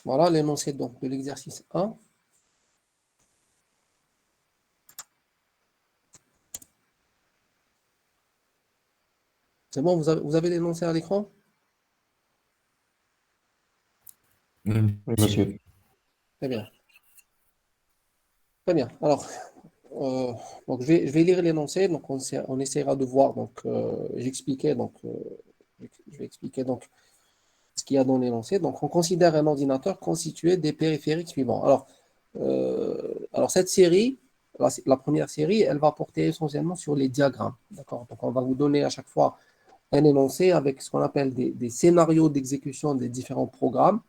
Voilà l'énoncé donc de l'exercice 1. C'est bon, vous avez l'énoncé à l'écran? Oui, monsieur. Très bien. Très bien. Alors, donc je vais lire l'énoncé. Donc, on essaiera de voir. Donc, j'expliquais. Donc, je vais expliquer donc ce qu'il y a dans l'énoncé. Donc, on considère un ordinateur constitué des périphériques suivants. Alors cette série, la première série, elle va porter essentiellement sur les diagrammes. D'accord? Donc, on va vous donner à chaque fois un énoncé avec ce qu'on appelle des scénarios d'exécution des différents programmes.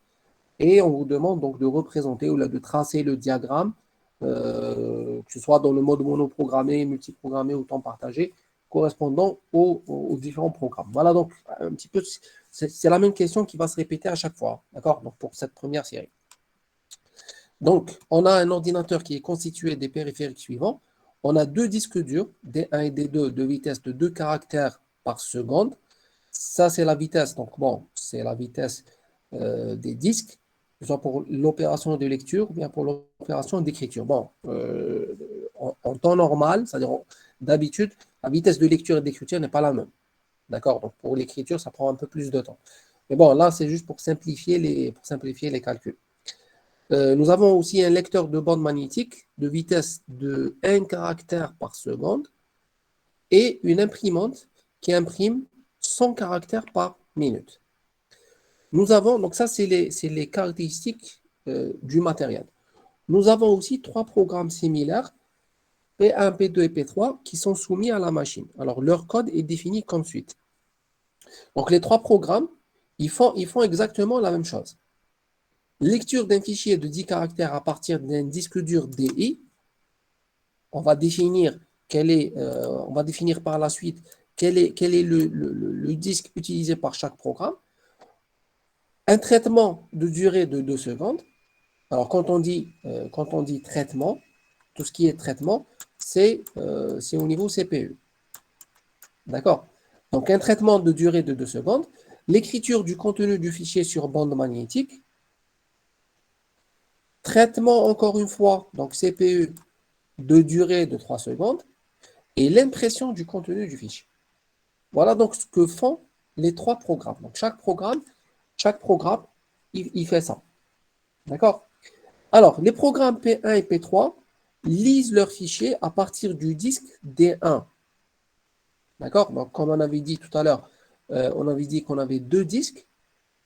Et on vous demande donc de représenter ou là, de tracer le diagramme, que ce soit dans le mode monoprogrammé, multiprogrammé ou temps partagé, correspondant aux différents programmes. Voilà donc un petit peu, c'est la même question qui va se répéter à chaque fois, d'accord? Donc pour cette première série. Donc, on a un ordinateur qui est constitué des périphériques suivants. On a deux disques durs, D1 et D2, de vitesse de 2 caractères par seconde. Ça, c'est la vitesse. Donc, bon, c'est la vitesse des disques, soit pour l'opération de lecture ou bien pour l'opération d'écriture. Bon, en temps normal, c'est-à-dire d'habitude, la vitesse de lecture et d'écriture n'est pas la même. D'accord? Donc, pour l'écriture, ça prend un peu plus de temps. Mais bon, là, c'est juste pour simplifier les calculs. Nous avons aussi un lecteur de bande magnétique de vitesse de 1 caractère par seconde et une imprimante qui imprime 100 caractères par minute. Nous avons, donc ça, c'est les caractéristiques du matériel. Nous avons aussi trois programmes similaires, P1, P2 et P3, qui sont soumis à la machine. Alors, leur code est défini comme suit. Donc, les trois programmes, ils font exactement la même chose. Lecture d'un fichier de 10 caractères à partir d'un disque dur DI. On va définir on va définir par la suite quel est le disque utilisé par chaque programme. Un traitement de durée de 2 secondes. Alors, quand on dit traitement, tout ce qui est traitement, c'est au niveau CPU. D'accord? Donc, un traitement de durée de 2 secondes. L'écriture du contenu du fichier sur bande magnétique. Traitement, encore une fois, donc CPU de durée de 3 secondes. Et l'impression du contenu du fichier. Voilà donc ce que font les trois programmes. Donc, chaque programme, il fait ça. D'accord? Alors, les programmes P1 et P3 lisent leurs fichiers à partir du disque D1. D'accord? Donc, comme on avait dit tout à l'heure, on avait dit qu'on avait deux disques.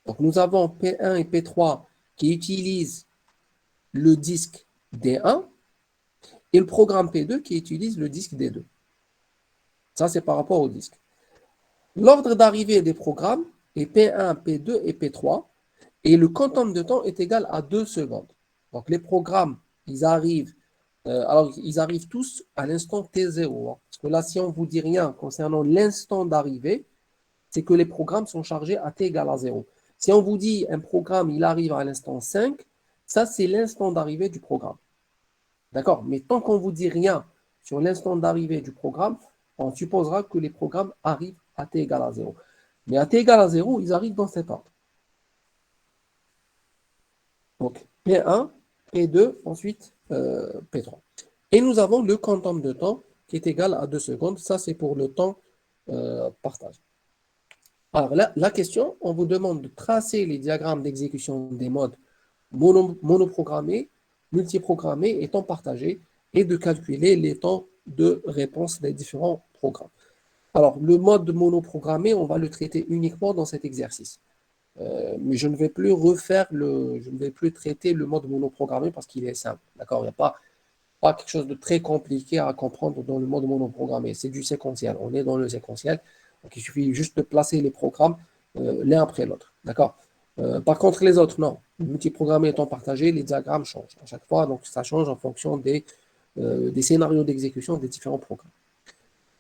Donc, nous avons P1 et P3 qui utilisent le disque D1 et le programme P2 qui utilise le disque D2. Ça, c'est par rapport au disque. L'ordre d'arrivée des programmes est P1, P2 et P3 et le quantum de temps est égal à 2 secondes. Donc, les programmes, ils arrivent tous à l'instant T0. Parce que là, si on ne vous dit rien concernant l'instant d'arrivée, c'est que les programmes sont chargés à T égale à 0. Si on vous dit un programme, il arrive à l'instant 5, ça, c'est l'instant d'arrivée du programme. D'accord? Mais tant qu'on ne vous dit rien sur l'instant d'arrivée du programme, on supposera que les programmes arrivent à T égale à 0. Mais à T égale à 0, ils arrivent dans cet ordre. Donc, P1, P2, ensuite P3. Et nous avons le quantum de temps qui est égal à 2 secondes. Ça, c'est pour le temps partagé. Alors, la question, on vous demande de tracer les diagrammes d'exécution des modes monoprogrammés, multiprogrammés et temps partagé et de calculer les temps de réponse des différents programmes. Alors, le mode monoprogrammé, on va le traiter uniquement dans cet exercice. Mais je ne vais plus traiter le mode monoprogrammé parce qu'il est simple. D'accord? Il n'y a pas quelque chose de très compliqué à comprendre dans le mode monoprogrammé. C'est du séquentiel. On est dans le séquentiel. Donc, il suffit juste de placer les programmes l'un après l'autre. D'accord? Par contre, les autres, non. Multiprogrammé étant partagé, les diagrammes changent à chaque fois. Donc, ça change en fonction des scénarios d'exécution des différents programmes.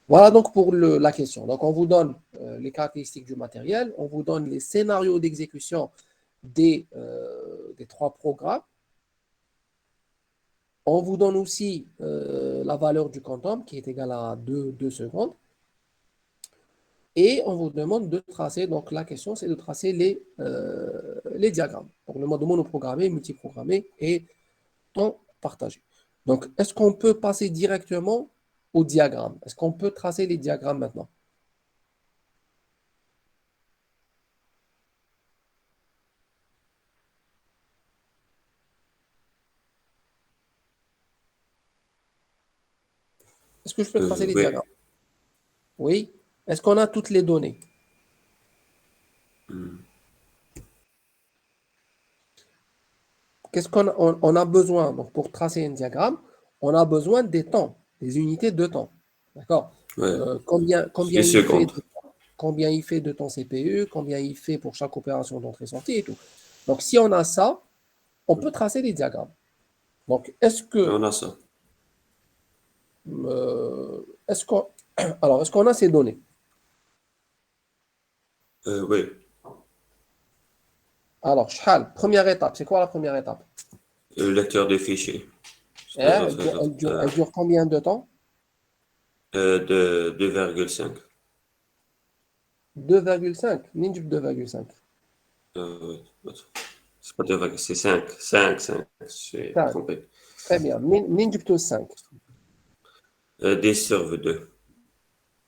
Voilà donc pour la question. Donc, on vous donne les caractéristiques du matériel, on vous donne les scénarios d'exécution des trois programmes. On vous donne aussi la valeur du quantum qui est égale à 2 secondes. Et on vous demande de tracer, donc la question c'est de tracer les diagrammes. Donc le mode monoprogrammé, multiprogrammé et temps partagé. Donc est-ce qu'on peut passer directement au diagramme? Est-ce qu'on peut tracer les diagrammes maintenant? Est-ce que je peux tracer les Oui. diagrammes? Oui. Est-ce qu'on a toutes les données? Qu'est-ce qu'on a besoin? Donc, pour tracer un diagramme, on a besoin des temps, des unités de temps. D'accord? Ouais. Combien Les il fait secondes. combien il fait de temps CPU, combien il fait pour chaque opération d'entrée-sortie et tout. Donc, si on a ça, on peut tracer les diagrammes. Donc, On a ça. est-ce qu'on, alors, est-ce qu'on a ces données? Oui. Alors, Shahal, première étape, c'est quoi la première étape? Le lecteur de fichiers. Hein, elle dure combien de temps? De 2,5. 2,5. Ninja 2,5. Oui. C'est pas 2, c'est 5. 5. J'ai 5. trompé. Très bien. Ninja 5. 10 sur 2.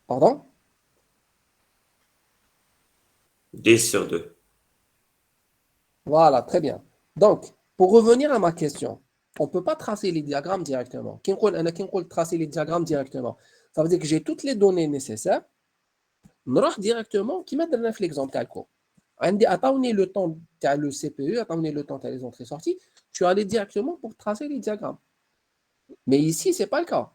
Pardon? 10 sur 2. Voilà, très bien. Donc, pour revenir à ma question, on ne peut pas tracer les diagrammes directement. Qui peut tracer les diagrammes directement? Ça veut dire que j'ai toutes les données nécessaires. نروح directement qui mettent l'exemple calco. Attendez le temps de le CPU, attendez le temps de les entrées-sorties, tu allais directement pour tracer les diagrammes. Mais ici, ce n'est pas le cas.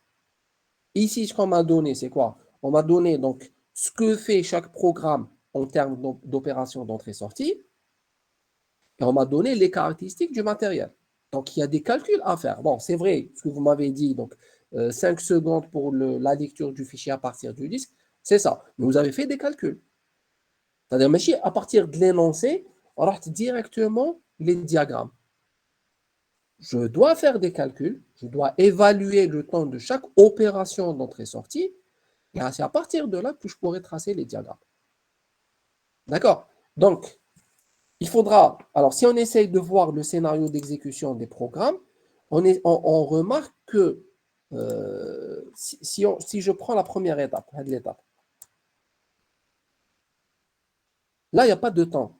Ici, ce qu'on m'a donné, c'est quoi? On m'a donné donc ce que fait chaque programme en termes d'opération d'entrée-sortie, et on m'a donné les caractéristiques du matériel. Donc, il y a des calculs à faire. Bon, c'est vrai, ce que vous m'avez dit, donc 5 secondes pour la lecture du fichier à partir du disque, c'est ça. Mais vous avez fait des calculs. C'est-à-dire, mais à partir de l'énoncé, on rate directement les diagrammes. Je dois faire des calculs, je dois évaluer le temps de chaque opération d'entrée-sortie, et c'est à partir de là que je pourrai tracer les diagrammes. D'accord? Donc, il faudra, alors si on essaye de voir le scénario d'exécution des programmes, on remarque que si je prends la première étape, l'étape, là, il n'y a pas de temps.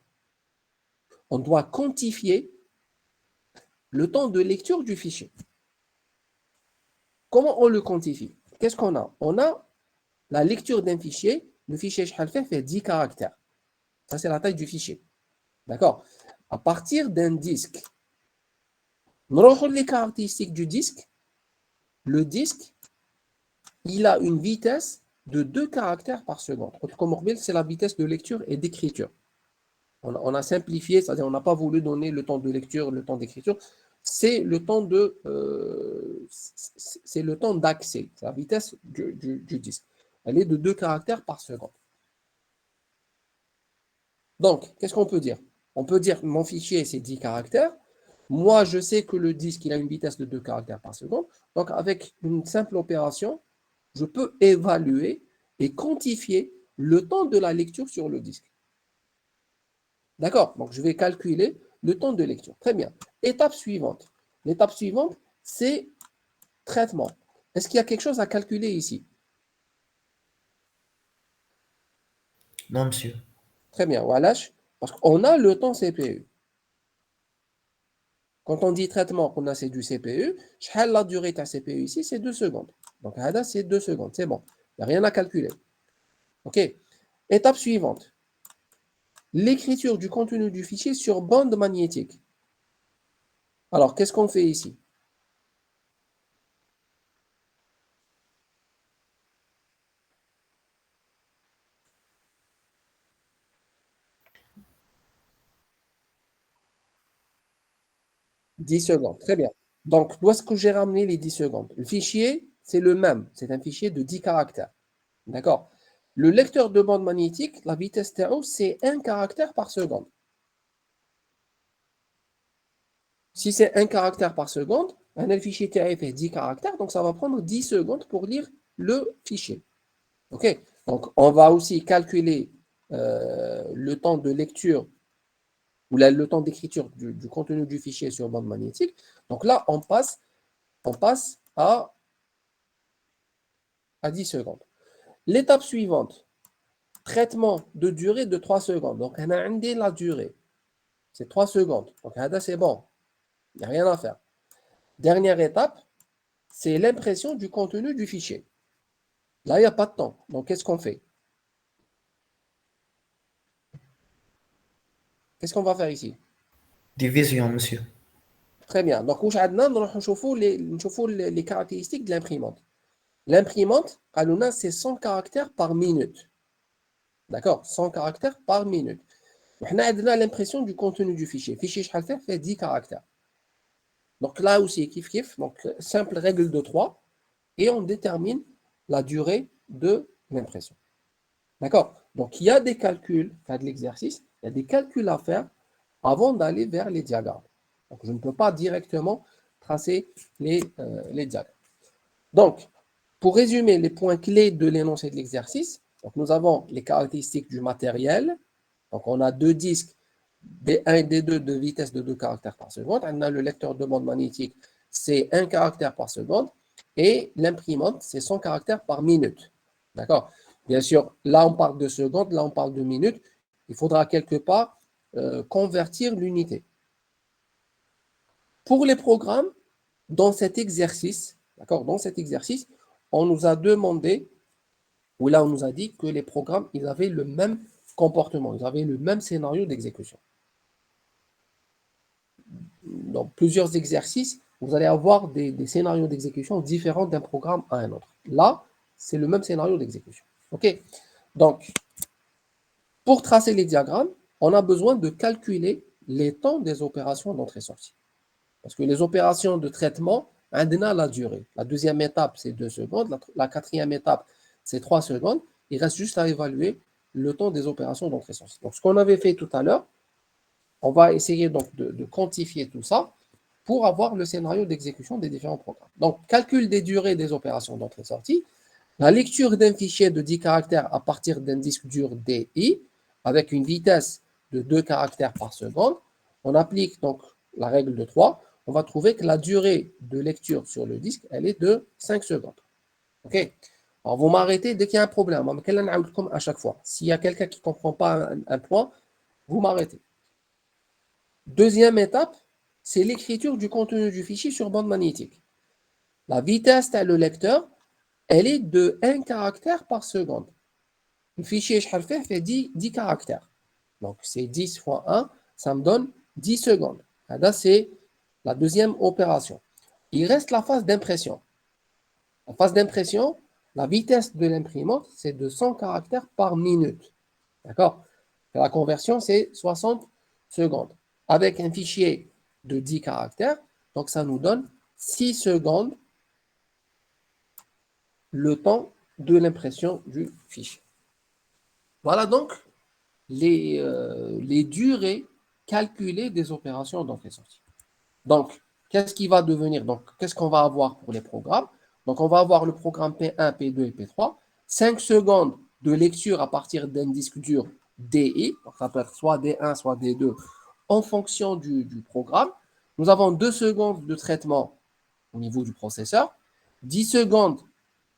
On doit quantifier le temps de lecture du fichier. Comment on le quantifie? Qu'est-ce qu'on a? On a la lecture d'un fichier. Le fichier fait 10 caractères. Ça, c'est la taille du fichier. D'accord? À partir d'un disque, nous regardons les caractéristiques du disque. Le disque, il a une vitesse de 2 caractères par seconde. Comme c'est la vitesse de lecture et d'écriture. On a simplifié, c'est-à-dire on n'a pas voulu donner le temps de lecture, le temps d'écriture. C'est le temps d'accès, c'est la vitesse du disque. Elle est de 2 caractères par seconde. Donc, qu'est-ce qu'on peut dire? On peut dire mon fichier, c'est 10 caractères. Moi, je sais que le disque, il a une vitesse de 2 caractères par seconde. Donc, avec une simple opération, je peux évaluer et quantifier le temps de la lecture sur le disque. D'accord? Donc, je vais calculer le temps de lecture. Très bien. Étape suivante. L'étape suivante, c'est traitement. Est-ce qu'il y a quelque chose à calculer ici? Non, monsieur. Très bien. Voilà. Parce qu'on a le temps CPU. Quand on dit traitement, qu'on a c'est du CPU, la durée de la CPU ici, c'est 2 secondes. Donc, c'est 2 secondes. C'est bon. Il n'y a rien à calculer. OK. Étape suivante. L'écriture du contenu du fichier sur bande magnétique. Alors, qu'est-ce qu'on fait ici? « 10 secondes. Très bien. Donc, où est-ce que j'ai ramené les 10 secondes? Le fichier, c'est le même. C'est un fichier de 10 caractères. D'accord? Le lecteur de bande magnétique, la vitesse TO, c'est 1 caractère par seconde. Si c'est 1 caractère par seconde, le fichier TI fait 10 caractères, donc ça va prendre 10 secondes pour lire le fichier. OK? Donc, on va aussi calculer le temps de lecture ou le temps d'écriture du contenu du fichier sur bande magnétique. Donc là, on passe à 10 secondes. L'étape suivante, traitement de durée de 3 secondes. Donc, on a indiqué la durée. C'est 3 secondes. Donc, c'est bon. Il n'y a rien à faire. Dernière étape, c'est l'impression du contenu du fichier. Là, il n'y a pas de temps. Donc, qu'est-ce qu'on fait? Qu'est-ce qu'on va faire ici? Division, monsieur. Très bien. Donc, on va les caractéristiques de l'imprimante. L'imprimante, c'est 100 caractères par minute. D'accord? 100 caractères par minute. On a l'impression du contenu du fichier. Le fichier fait 10 caractères. Donc là aussi, kiff. Donc, simple règle de 3. Et on détermine la durée de l'impression. D'accord? Donc, il y a des calculs, de l'exercice, il y a des calculs à faire avant d'aller vers les diagrammes. Donc, je ne peux pas directement tracer les diagrammes. Donc, pour résumer les points clés de l'énoncé de l'exercice, donc nous avons les caractéristiques du matériel. Donc, on a deux disques D1 et D2 de vitesse de 2 caractères par seconde. On a le lecteur de bande magnétique, c'est 1 caractère par seconde. Et l'imprimante, c'est 100 caractères par minute. D'accord? Bien sûr, là, on parle de secondes, là, on parle de minutes. Il faudra quelque part convertir l'unité. Pour les programmes, dans cet exercice, d'accord, dans cet exercice, on nous a demandé, ou là, on nous a dit que les programmes, ils avaient le même comportement, ils avaient le même scénario d'exécution. Dans plusieurs exercices, vous allez avoir des scénarios d'exécution différents d'un programme à un autre. Là, c'est le même scénario d'exécution. OK? Donc, pour tracer les diagrammes, on a besoin de calculer les temps des opérations d'entrée-sortie. Parce que les opérations de traitement, on a la durée. La deuxième étape, c'est 2 secondes. La quatrième étape, c'est 3 secondes. Il reste juste à évaluer le temps des opérations d'entrée-sortie. Donc, ce qu'on avait fait tout à l'heure, on va essayer donc de quantifier tout ça pour avoir le scénario d'exécution des différents programmes. Donc, calcul des durées des opérations d'entrée-sortie, la lecture d'un fichier de 10 caractères à partir d'un disque dur DI avec une vitesse de 2 caractères par seconde. On applique donc la règle de 3. On va trouver que la durée de lecture sur le disque, elle est de 5 secondes. OK? Alors, vous m'arrêtez dès qu'il y a un problème. À chaque fois. S'il y a quelqu'un qui ne comprend pas un point, vous m'arrêtez. Deuxième étape, c'est l'écriture du contenu du fichier sur bande magnétique. La vitesse de le lecteur, elle est de 1 caractère par seconde. Le fichier fait 10 caractères. Donc, c'est 10 fois 1, ça me donne 10 secondes. Là, c'est la deuxième opération. Il reste la phase d'impression. La phase d'impression, la vitesse de l'imprimante, c'est de 100 caractères par minute. D'accord? La conversion, c'est 60 secondes. Avec un fichier de 10 caractères, donc ça nous donne 6 secondes le temps de l'impression du fichier. Voilà donc les durées calculées des opérations d'entrée-sortie. Donc, qu'est-ce qui va devenir? Donc, qu'est-ce qu'on va avoir pour les programmes? Donc, on va avoir le programme P1, P2 et P3. 5 secondes de lecture à partir d'un disque dur DI. Donc, ça peut être soit D1, soit D2 en fonction du programme. Nous avons 2 secondes de traitement au niveau du processeur, 10 secondes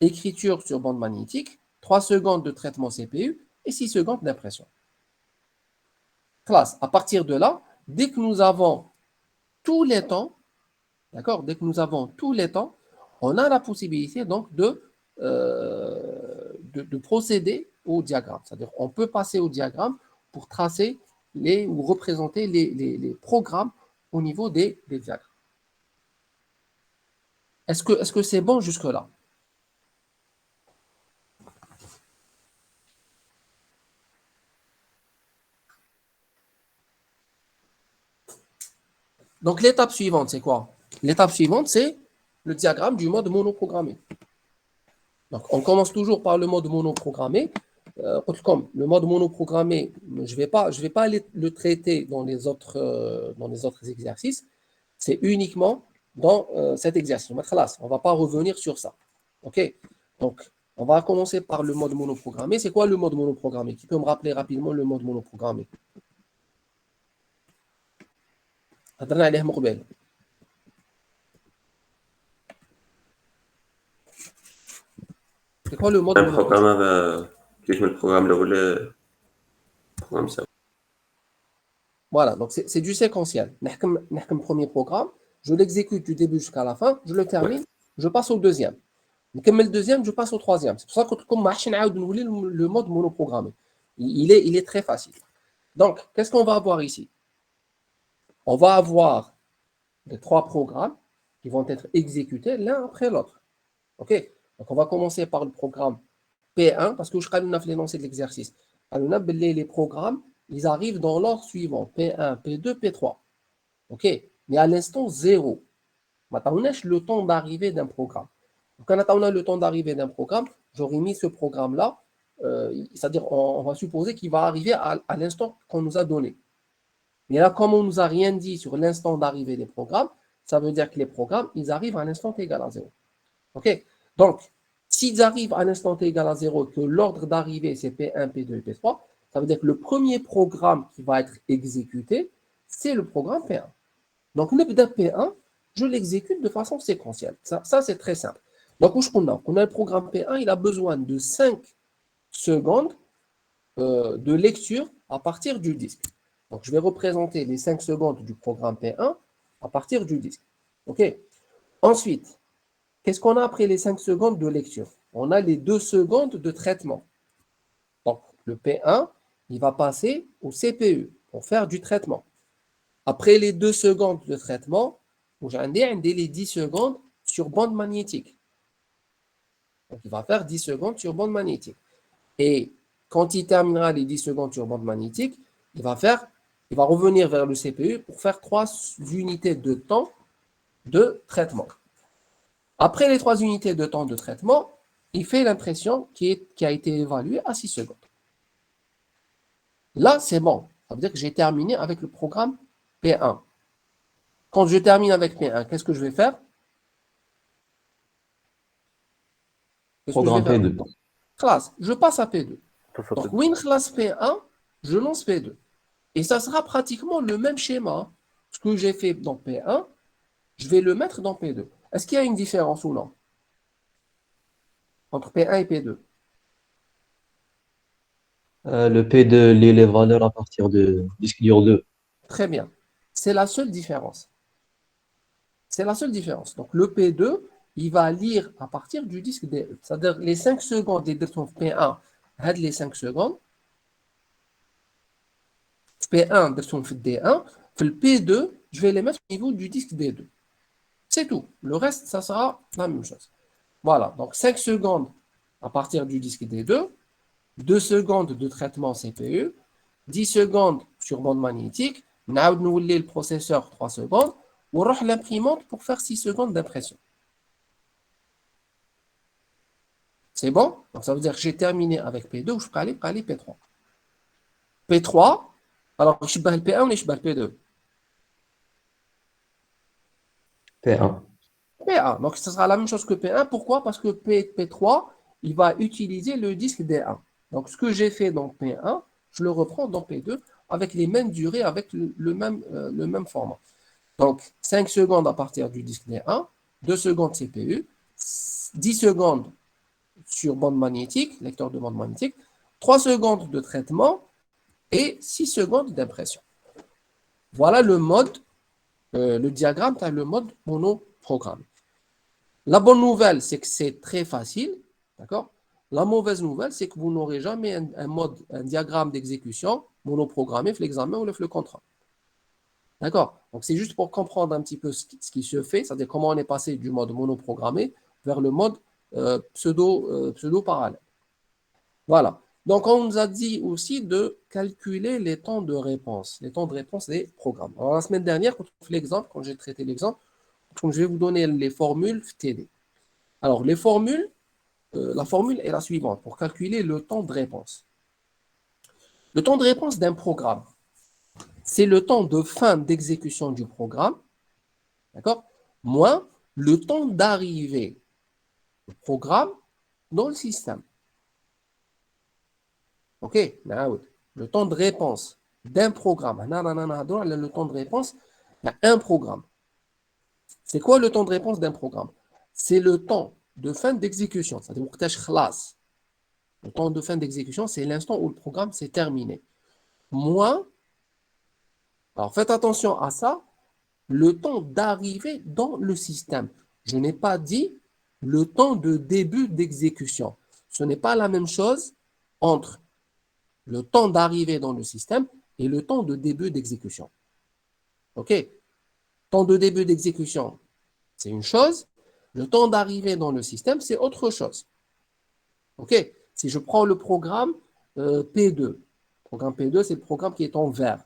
écriture sur bande magnétique, 3 secondes de traitement CPU et 6 secondes d'impression. Classe. À partir de là, dès que nous avons tous les temps, d'accord, dès que nous avons tous les temps, on a la possibilité donc de procéder au diagramme. C'est-à-dire on peut passer au diagramme pour tracer ou représenter les programmes au niveau des diagrammes. Est-ce que c'est bon jusque-là? Donc, l'étape suivante, c'est quoi? L'étape suivante, c'est le diagramme du mode monoprogrammé. Donc, on commence toujours par le mode monoprogrammé. Comme le mode monoprogrammé, je vais pas le traiter dans les autres exercices. C'est uniquement dans cet exercice. On ne va pas revenir sur ça. OK? Donc, on va commencer par le mode monoprogrammé. C'est quoi le mode monoprogrammé? Qui peut me rappeler rapidement le mode monoprogrammé? هضرنا عليه من قبل. C'est quoi le mode Un monoprogrammé? programme كيف من البروغرام الأول programme ça. Voilà, donc c'est du séquentiel. نحكم premier programme, je l'exécute du début jusqu'à la fin, je le termine, je passe au deuxième. نكمل le deuxième, je passe au troisième. C'est pour ça que comme ما عادش نعاود نولي le mode monoprogrammé. Il est très facile. Donc, qu'est-ce qu'on va avoir ici? On va avoir les 3 programmes qui vont être exécutés l'un après l'autre. OK? Donc, on va commencer par le programme P1 parce que je vais l'énoncé de l'exercice. Alors, les programmes, ils arrivent dans l'ordre suivant P1, P2, P3. OK? Mais à l'instant 0. Maintenant, on a le temps d'arrivée d'un programme. Donc, quand on a le temps d'arrivée d'un programme, j'aurais mis ce programme-là, c'est-à-dire on va supposer qu'il va arriver à l'instant qu'on nous a donné. Mais là, comme on ne nous a rien dit sur l'instant d'arrivée des programmes, ça veut dire que les programmes, ils arrivent à l'instant t égal à 0. OK? Donc, s'ils arrivent à l'instant t égal à 0, que l'ordre d'arrivée, c'est P1, P2 et P3, ça veut dire que le premier programme qui va être exécuté, c'est le programme P1. Donc, le P1, je l'exécute de façon séquentielle. Ça c'est très simple. Donc, on a le programme P1, il a besoin de 5 secondes de lecture à partir du disque. Donc, je vais représenter les 5 secondes du programme P1 à partir du disque. OK? Ensuite, qu'est-ce qu'on a après les 5 secondes de lecture? On a les 2 secondes de traitement. Donc, le P1, il va passer au CPU pour faire du traitement. Après les 2 secondes de traitement, j'ai les 10 secondes sur bande magnétique. Donc, il va faire 10 secondes sur bande magnétique. Et quand il terminera les 10 secondes sur bande magnétique, il va revenir vers le CPU pour faire 3 unités de temps de traitement. Après les 3 unités de temps de traitement, il fait l'impression qui a été évaluée à 6 secondes. Là, c'est bon. Ça veut dire que j'ai terminé avec le programme P1. Quand je termine avec P1, qu'est-ce que je vais faire? Programme P2. Classe, je passe à P2. Donc, win classe P1, je lance P2. Et ça sera pratiquement le même schéma. Ce que j'ai fait dans P1, je vais le mettre dans P2. Est-ce qu'il y a une différence ou non entre P1 et P2? Le P2 lit les valeurs à partir de disque dur 2. Très bien. C'est la seule différence. C'est la seule différence. Donc, le P2, il va lire à partir du disque DE. C'est-à-dire les 5 secondes des P1, les 5 secondes. P1 درتهم في D1, في le P2, je vais les mettre au niveau du disque D2. C'est tout. Le reste, ça sera la même chose. Voilà, donc 5 secondes à partir du disque D2, 2 secondes de traitement CPU, 10 secondes sur bande magnétique, نعاود نولي le processeur 3 secondes, ونروح l'imprimante pour faire 6 secondes d'impression. C'est bon? Donc ça veut dire que j'ai terminé avec P2, je peux aller P3. P3, alors je suis le P1 ou je suis le P2? P1. P1. Donc, ce sera la même chose que P1. Pourquoi? Parce que P3, il va utiliser le disque D1. Donc, ce que j'ai fait dans P1, je le reprends dans P2 avec les mêmes durées, avec le même format. Donc, 5 secondes à partir du disque D1, 2 secondes CPU, 10 secondes sur bande magnétique, lecteur de bande magnétique, 3 secondes de traitement et 6 secondes d'impression. Voilà le mode, le diagramme, tu as le mode monoprogrammé. La bonne nouvelle, c'est que c'est très facile, d'accord? La mauvaise nouvelle, c'est que vous n'aurez jamais un diagramme d'exécution monoprogrammé, l'examen ou le contrôle. D'accord? Donc, c'est juste pour comprendre un petit peu ce qui se fait, c'est-à-dire comment on est passé du mode monoprogrammé vers le mode pseudo-parallèle. Voilà. Donc, on nous a dit aussi de calculer les temps de réponse des programmes. Alors, la semaine dernière, quand j'ai traité l'exemple, donc, je vais vous donner les formules TD. Alors, les formules, la formule est la suivante pour calculer le temps de réponse. Le temps de réponse d'un programme, c'est le temps de fin d'exécution du programme, d'accord, moins le temps d'arrivée du programme dans le système. OK, le temps de réponse d'un programme. Le temps de réponse à un programme. C'est quoi le temps de réponse d'un programme? C'est le temps de fin d'exécution. C'est-à-dire le temps de fin d'exécution, c'est l'instant où le programme s'est terminé. Moins, alors faites attention à ça, le temps d'arrivée dans le système. Je n'ai pas dit le temps de début d'exécution. Ce n'est pas la même chose entre le temps d'arrivée dans le système et le temps de début d'exécution. OK? Temps de début d'exécution, c'est une chose. Le temps d'arrivée dans le système, c'est autre chose. OK? Si je prends le programme P2, le programme P2, c'est le programme qui est en vert.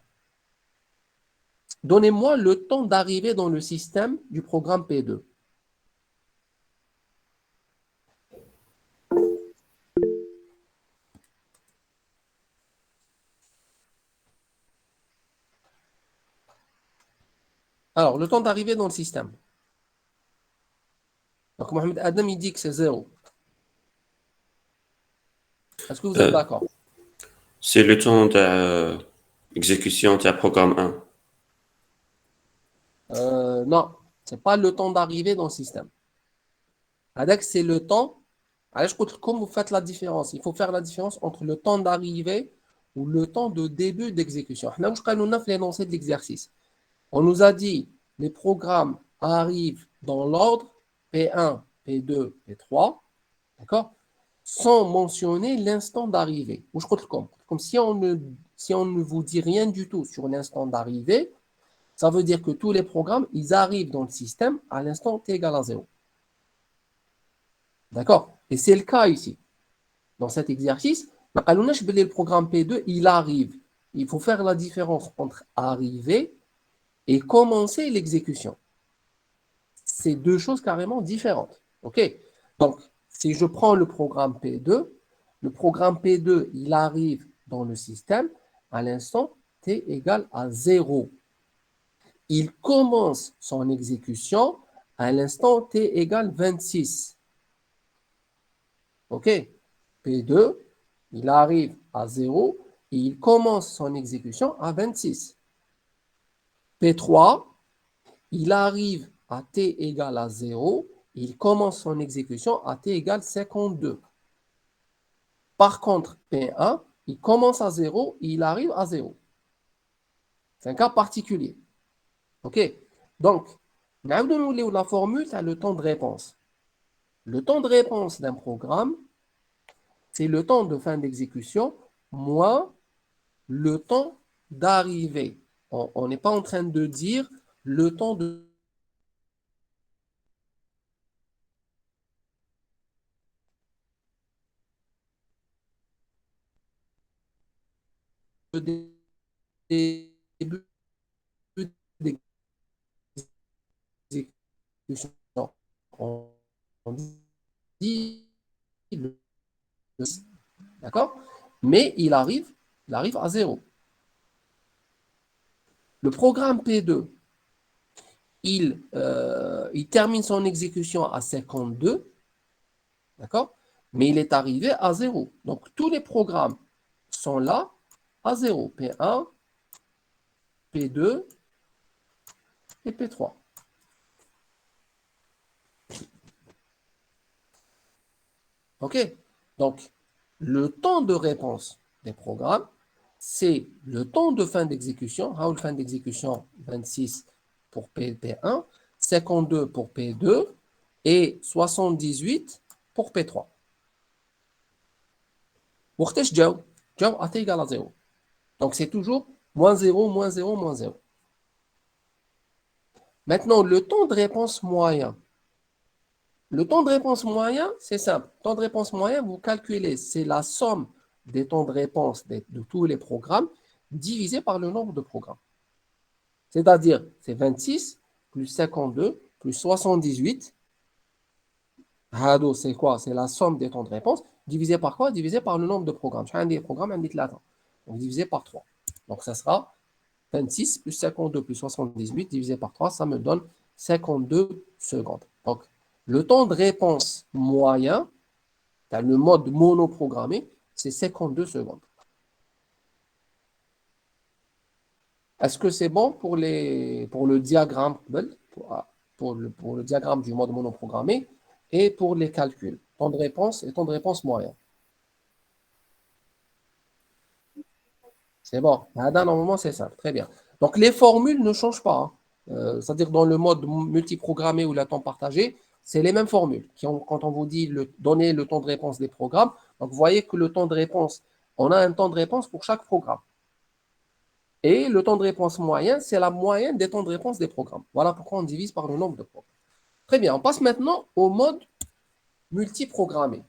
Donnez-moi le temps d'arrivée dans le système du programme P2. Alors, le temps d'arrivée dans le système. Donc, Mohamed Adam, il dit que c'est 0. Est-ce que vous êtes d'accord? C'est le temps d'exécution du programme 1. Non, ce n'est pas le temps d'arrivée dans le système. C'est le temps. Alors, je compte comme vous faites la différence. Il faut faire la différence entre le temps d'arrivée ou le temps de début d'exécution. On a l'énoncé de l'exercice. On nous a dit les programmes arrivent dans l'ordre P1, P2, P3, d'accord, sans mentionner l'instant d'arrivée. Ou je compte comme si on ne vous dit rien du tout sur l'instant d'arrivée, ça veut dire que tous les programmes, ils arrivent dans le système à l'instant t égale à 0. D'accord? Et c'est le cas ici. Dans cet exercice, le programme P2, il arrive. Il faut faire la différence entre arriver et commencer l'exécution. C'est deux choses carrément différentes. OK? Donc, si je prends le programme P2, il arrive dans le système à l'instant t égale à 0. Il commence son exécution à l'instant t égale 26. OK? P2, il arrive à 0 et il commence son exécution à 26. P3, il arrive à t égale à 0, il commence son exécution à t égale 52. Par contre, P1, il commence à 0 et il arrive à 0. C'est un cas particulier. OK? Donc, la formule, c'est le temps de réponse. Le temps de réponse d'un programme, c'est le temps de fin d'exécution moins le temps d'arrivée. On n'est pas en train de dire le temps de début d'exécution. On dit d'accord? Mais il arrive à 0. Le programme P2, il termine son exécution à 52, d'accord? Mais il est arrivé à 0. Donc, tous les programmes sont là à 0. P1, P2 et P3. OK? Donc, le temps de réponse des programmes, c'est le temps de fin d'exécution. Raoul, fin d'exécution, 26 pour P1, 52 pour P2 et 78 pour P3. وقتاش جاو à t égale à 0. Donc, c'est toujours moins 0, moins 0, moins 0. Maintenant, le temps de réponse moyen. Le temps de réponse moyen, c'est simple. Le temps de réponse moyen, vous calculez, c'est la somme des temps de réponse de tous les programmes divisé par le nombre de programmes. C'est-à-dire, c'est 26 plus 52 plus 78. C'est quoi? C'est la somme des temps de réponse divisé par quoi? Divisé par le nombre de programmes. Chacun des programmes a donc divisé par 3. Donc, ça sera 26 plus 52 plus 78 divisé par 3, ça me donne 52 secondes. Donc, le temps de réponse moyen, dans le mode monoprogrammé, c'est 52 secondes. Est-ce que c'est bon pour le diagramme, pour le diagramme du mode monoprogrammé et pour les calculs, temps de réponse et temps de réponse moyen? C'est bon. Normalement, c'est ça. Très bien. Donc, les formules ne changent pas, hein. C'est-à-dire dans le mode multiprogrammé ou le temps partagé, c'est les mêmes formules. Quand on vous dit donner le temps de réponse des programmes, donc vous voyez que le temps de réponse, on a un temps de réponse pour chaque programme. Et le temps de réponse moyen, c'est la moyenne des temps de réponse des programmes. Voilà pourquoi on divise par le nombre de programmes. Très bien. On passe maintenant au mode multiprogrammé.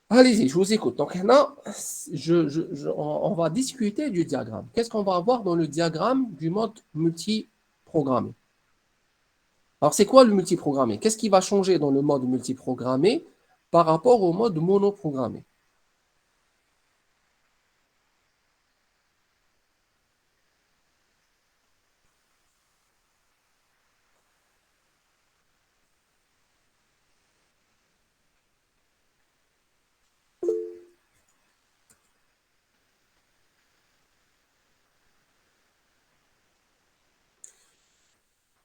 Allez-y, je vous écoute. Donc là, on va discuter du diagramme. Qu'est-ce qu'on va avoir dans le diagramme du mode multiprogrammé? Alors, c'est quoi le multiprogrammé? Qu'est-ce qui va changer dans le mode multiprogrammé par rapport au mode monoprogrammé?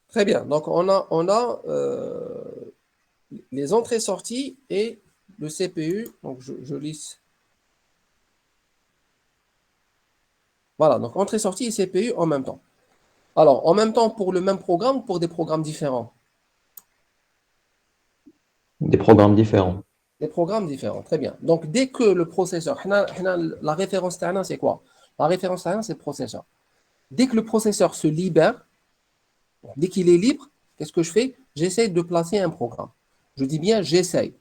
Très bien. Donc, on a les entrées-sorties et le CPU. Donc, je lisse. Voilà, donc entrée-sortie et CPU en même temps. Alors, en même temps pour le même programme ou pour des programmes différents? Des programmes différents. Des programmes différents, très bien. Donc, dès que le processeur, la référence تاعنا, c'est quoi? La référence تاعنا, c'est le processeur. Dès que le processeur se libère, dès qu'il est libre, qu'est-ce que je fais? J'essaie de placer un programme. Je dis bien j'essaye,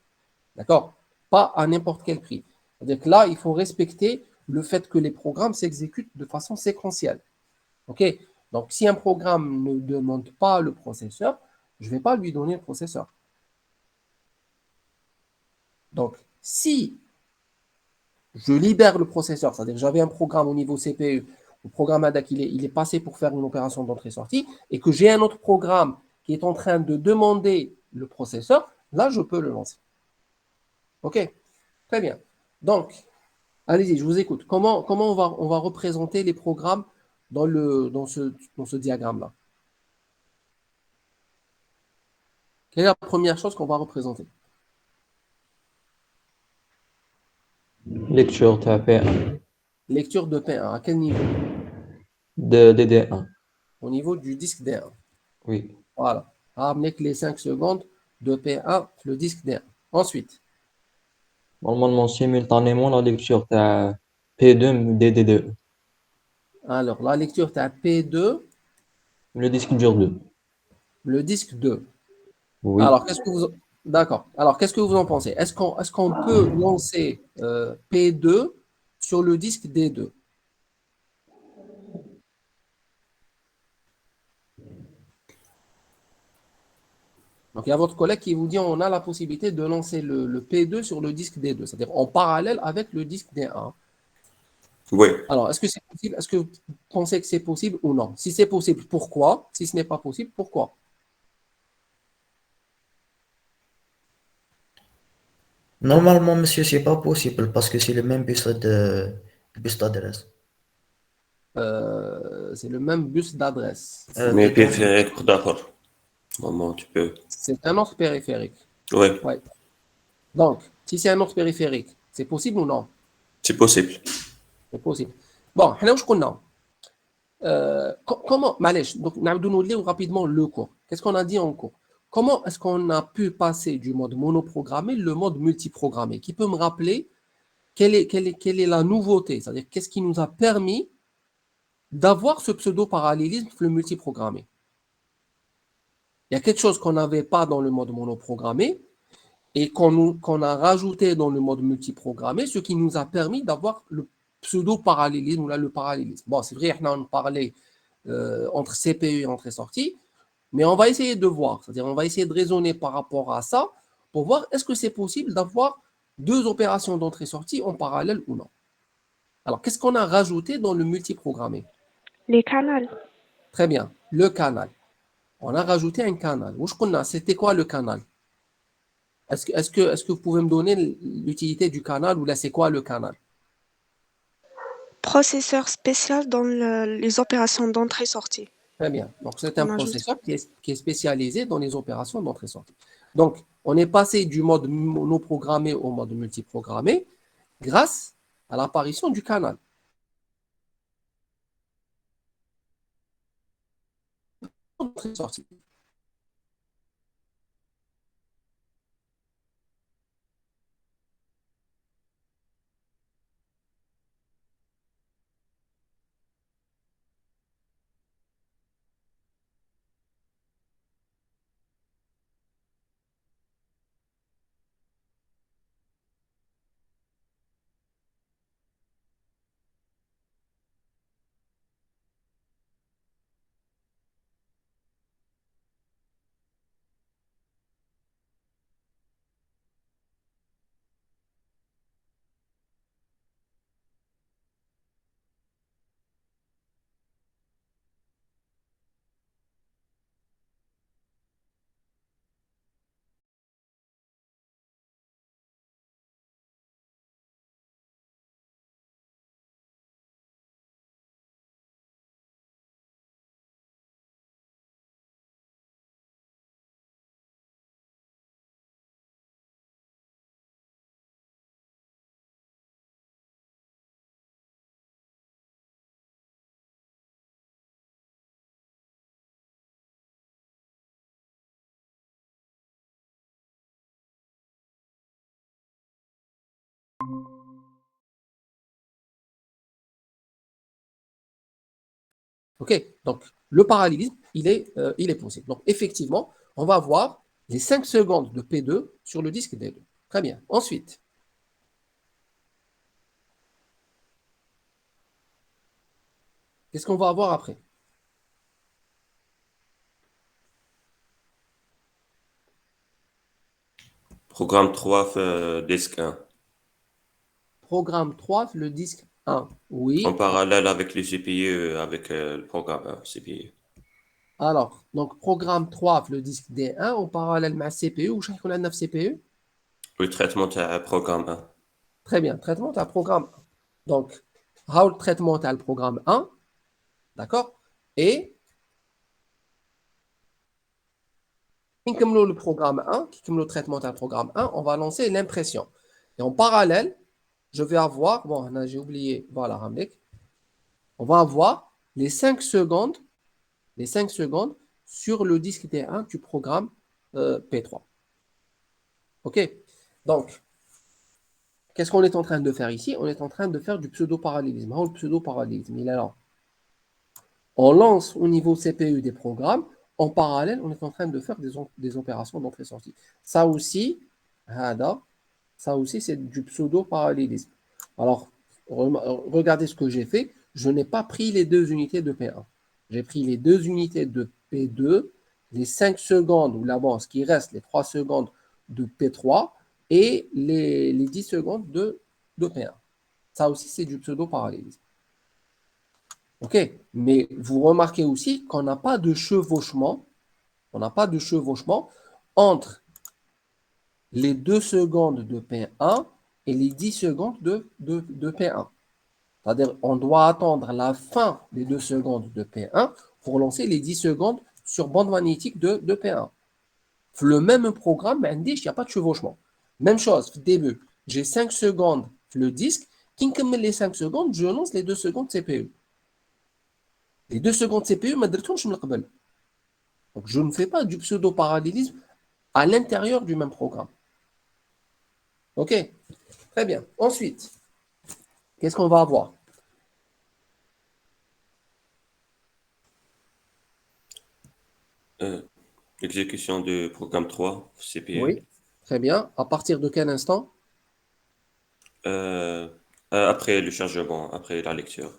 d'accord? Pas à n'importe quel prix. C'est-à-dire que là, il faut respecter le fait que les programmes s'exécutent de façon séquentielle. OK? Donc, si un programme ne demande pas le processeur, je ne vais pas lui donner le processeur. Donc, si je libère le processeur, c'est-à-dire que j'avais un programme au niveau CPU, le programme ADAC, il est passé pour faire une opération d'entrée-sortie, et que j'ai un autre programme qui est en train de demander le processeur, là, je peux le lancer. OK? Très bien. Donc, allez-y, je vous écoute. Comment on va représenter les programmes dans ce diagramme-là? Quelle est la première chose qu'on va représenter? Lecture P1 Lecture de P1. À quel niveau? de DD1. Au niveau du disque D1. Oui. Voilà. Ramener que les 5 secondes de P1, le disque D1. Ensuite, Normalement, simultanément, la lecture P2 DD2. alors la lecture, tu as P2, Le disque dur 2. le disque 2. Oui. Alors, D'accord. Alors, qu'est-ce que vous en pensez? Est-ce qu'on peut lancer P2 sur le disque D2? Donc, il y a votre collègue qui vous dit on a la possibilité de lancer le P2 sur le disque D2, c'est-à-dire en parallèle avec le disque D1. Oui. Alors, est-ce que c'est possible? Est-ce que vous pensez que c'est possible ou non? Si c'est possible, pourquoi? Si ce n'est pas possible, pourquoi? Normalement, monsieur, c'est pas possible parce que c'est le même bus d'adresse. C'est le même bus d'adresse. Mais Dedans, périphérique, d'accord. Maman, tu peux. C'est un autre périphérique. Oui, Ouais. Donc, si c'est un autre périphérique, c'est possible ou non? c'est possible. C'est possible. Bon, حنا واش قلنا؟ Comment, معليش, donc نعاودو نوليو rapidement le cours. Qu'est-ce qu'on a dit en cours? Comment est-ce qu'on a pu passer du mode monoprogrammé le mode multiprogrammé? Qui peut me rappeler quelle est la nouveauté? C'est-à-dire, qu'est-ce qui nous a permis d'avoir ce pseudo-parallélisme le multiprogrammé? Il y a quelque chose qu'on n'avait pas dans le mode monoprogrammé et qu'on a rajouté dans le mode multiprogrammé, ce qui nous a permis d'avoir le pseudo-parallélisme ou là, le parallélisme. Bon, c'est vrai, on parlait entre CPU et entrée-sortie, mais on va essayer de voir, c'est-à-dire on va essayer de raisonner par rapport à ça pour voir est-ce que c'est possible d'avoir deux opérations d'entrée-sortie en parallèle ou non. Alors, qu'est-ce qu'on a rajouté dans le multiprogrammé? Les canals. Très bien. Le canal. On a rajouté un canal. C'était quoi le canal? Est-ce que vous pouvez me donner l'utilité du canal ou là, c'est quoi le canal? Processeur spécial dans les opérations d'entrée-sortie. Très bien. Donc, c'est un On ajoute. processeur qui est spécialisé dans les opérations d'entrée-sortie. Donc, on est passé du mode monoprogrammé au mode multiprogrammé grâce à l'apparition du canal. Entrée-sortie. OK? Donc, le parallélisme, il est possible. Donc, effectivement, on va voir les 5 secondes de P2 sur le disque D2. Très bien. Ensuite, qu'est-ce qu'on va avoir après? Programme 3, disque 1. Programme 3, le disque 1. En Oui. parallèle avec le CPU, avec le programme 1, CPU. Alors, donc, programme 3, le disque D1, en parallèle avec CPU, ou chacun a 9 CPU? Le traitement de programme 1. Très bien. Traitement, tu as programme 1. Donc, how le traitement, tu as le programme 1. D'accord? Et, comme le programme 1, comme le traitement, tu as le programme 1, on va lancer l'impression. Et en parallèle, je vais avoir, bon, j'ai oublié, voilà, Ramlik. On va avoir les 5 secondes sur le disque D1 du programme P3. OK? Donc, qu'est-ce qu'on est en train de faire ici? On est en train de faire du pseudo-parallélisme. Le pseudo-parallélisme, il est là. On lance au niveau CPU des programmes. En parallèle, on est en train de faire des opérations d'entrée-sortie. Ça aussi, c'est du pseudo-parallélisme. Alors, regardez ce que j'ai fait. Je n'ai pas pris les 2 unités de P1. J'ai pris les 2 unités de P2, les 5 secondes, ou là, bon, ce qui reste, les 3 secondes de P3 et les 10 secondes de P1. Ça aussi, c'est du pseudo-parallélisme. OK? Mais vous remarquez aussi qu'on n'a pas de chevauchement. On n'a pas de chevauchement entre les 2 secondes de P1 et les 10 secondes de P1. C'est-à-dire qu'on doit attendre la fin des 2 secondes de P1 pour lancer les 10 secondes sur bande magnétique de P1. Le même programme, il n'y a pas de chevauchement. Même chose, au début, j'ai 5 secondes le disque. Qui me les 5 secondes, je lance les 2 secondes CPU. Les 2 secondes CPU, donc je ne fais pas du pseudo-parallélisme à l'intérieur du même programme. OK? Très bien. Ensuite, qu'est-ce qu'on va avoir? L'exécution de programme 3, CPU. Oui. Très bien. À partir de quel instant? Après le chargement, après la lecture.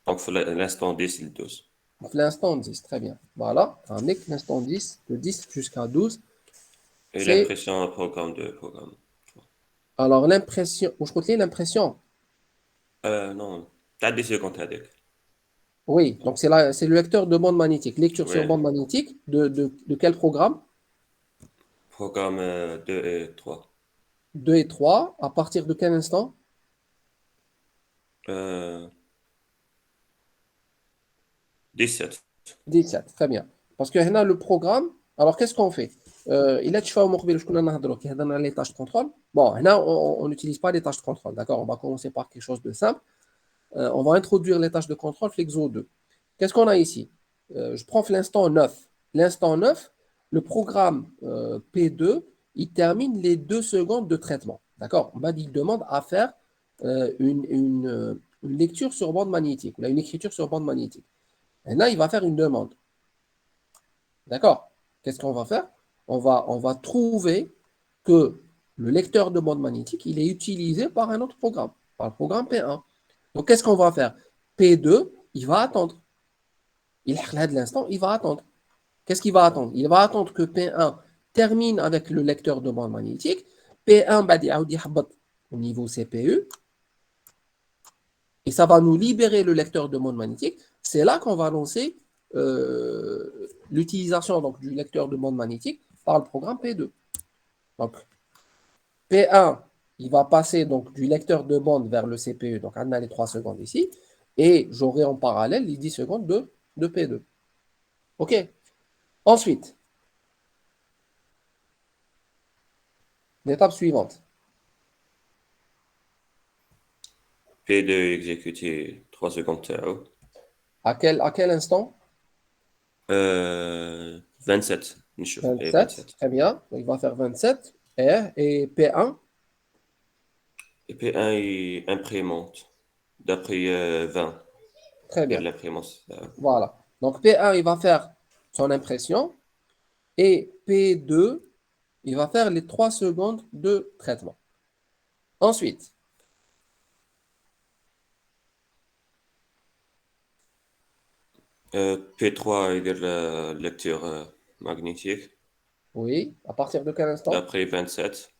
Donc, l'instant 10 et le 12. Donc, l'instant 10. Très bien. Voilà. Avec l'instant 10, de 10 jusqu'à 12. Et C'est l'impression programme de programme. alors l'impression. Je continue l'impression. Non, t'as 10 secondes avec. Oui, donc c'est le lecteur de bande magnétique. Lecture sur Oui, bande magnétique de quel programme? programme 2 et 3. 2 et 3. À partir de quel instant? Euh, 17. 17, très bien. Parce que هنا le programme, alors qu'est-ce qu'on fait? إلا تشفاو قبيل واش كنا نهضروا كي هضرنا على les tâches de contrôle. Bon, هنا on n'utilise pas les tâches de contrôle, d'accord? On va commencer par quelque chose de simple. On va introduire les tâches de contrôle Flexo 2. Qu'est-ce qu'on a ici? Je prends l'instant 9. L'instant 9, le programme P2, il termine les 2 secondes de traitement. D'accord? Il demande à faire une lecture sur bande magnétique, ou une écriture sur bande magnétique. Et là, il va faire une demande. D'accord? Qu'est-ce qu'on va faire? On va trouver que le lecteur de bande magnétique, il est utilisé par un autre programme, par le programme P1. Donc, qu'est-ce qu'on va faire? P2, il va attendre. Il de l'instant, il va attendre. Qu'est-ce qu'il va attendre? Il va attendre que P1 termine avec le lecteur de bande magnétique. P1 au niveau CPU et ça va nous libérer le lecteur de bande magnétique. C'est là qu'on va lancer l'utilisation donc, du lecteur de bande magnétique par le programme P2. Donc, P1, il va passer donc, du lecteur de bande vers le CPU. Donc, on a les 3 secondes ici. Et j'aurai en parallèle les 10 secondes de P2. OK. Ensuite, l'étape suivante. P2 exécuté 3 secondes TAO. À quel instant? 27. نشوف. 27. 27. Très bien. Donc, il va faire 27. Et P1? Et P1 il imprimante d'après 20. Très Il y a bien. de l'imprimante. Voilà. Donc P1, il va faire son impression. Et P2, il va faire les 3 secondes de traitement. Ensuite, P3 il y a de la lecture magnétique oui, à partir de quel instant? d'après 27.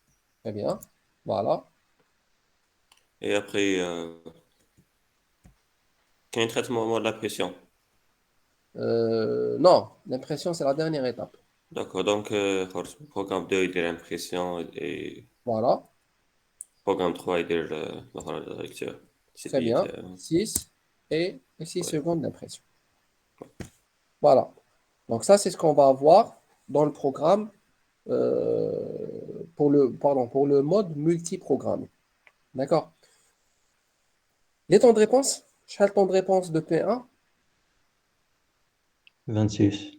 Très bien. Voilà. Et après, qu'un traitement de la pression. Non, l'impression, c'est la dernière étape. D'accord, donc programme 2 il y a l'impression et Voilà. programme 3 il y a la lecture. Très bien. 6 et 6 Ouais. secondes d'impression. Voilà. Donc ça, c'est ce qu'on va avoir dans le programme pour le mode multiprogrammé. D'accord? Les temps de réponse? Quel temps de réponse de P1? 26.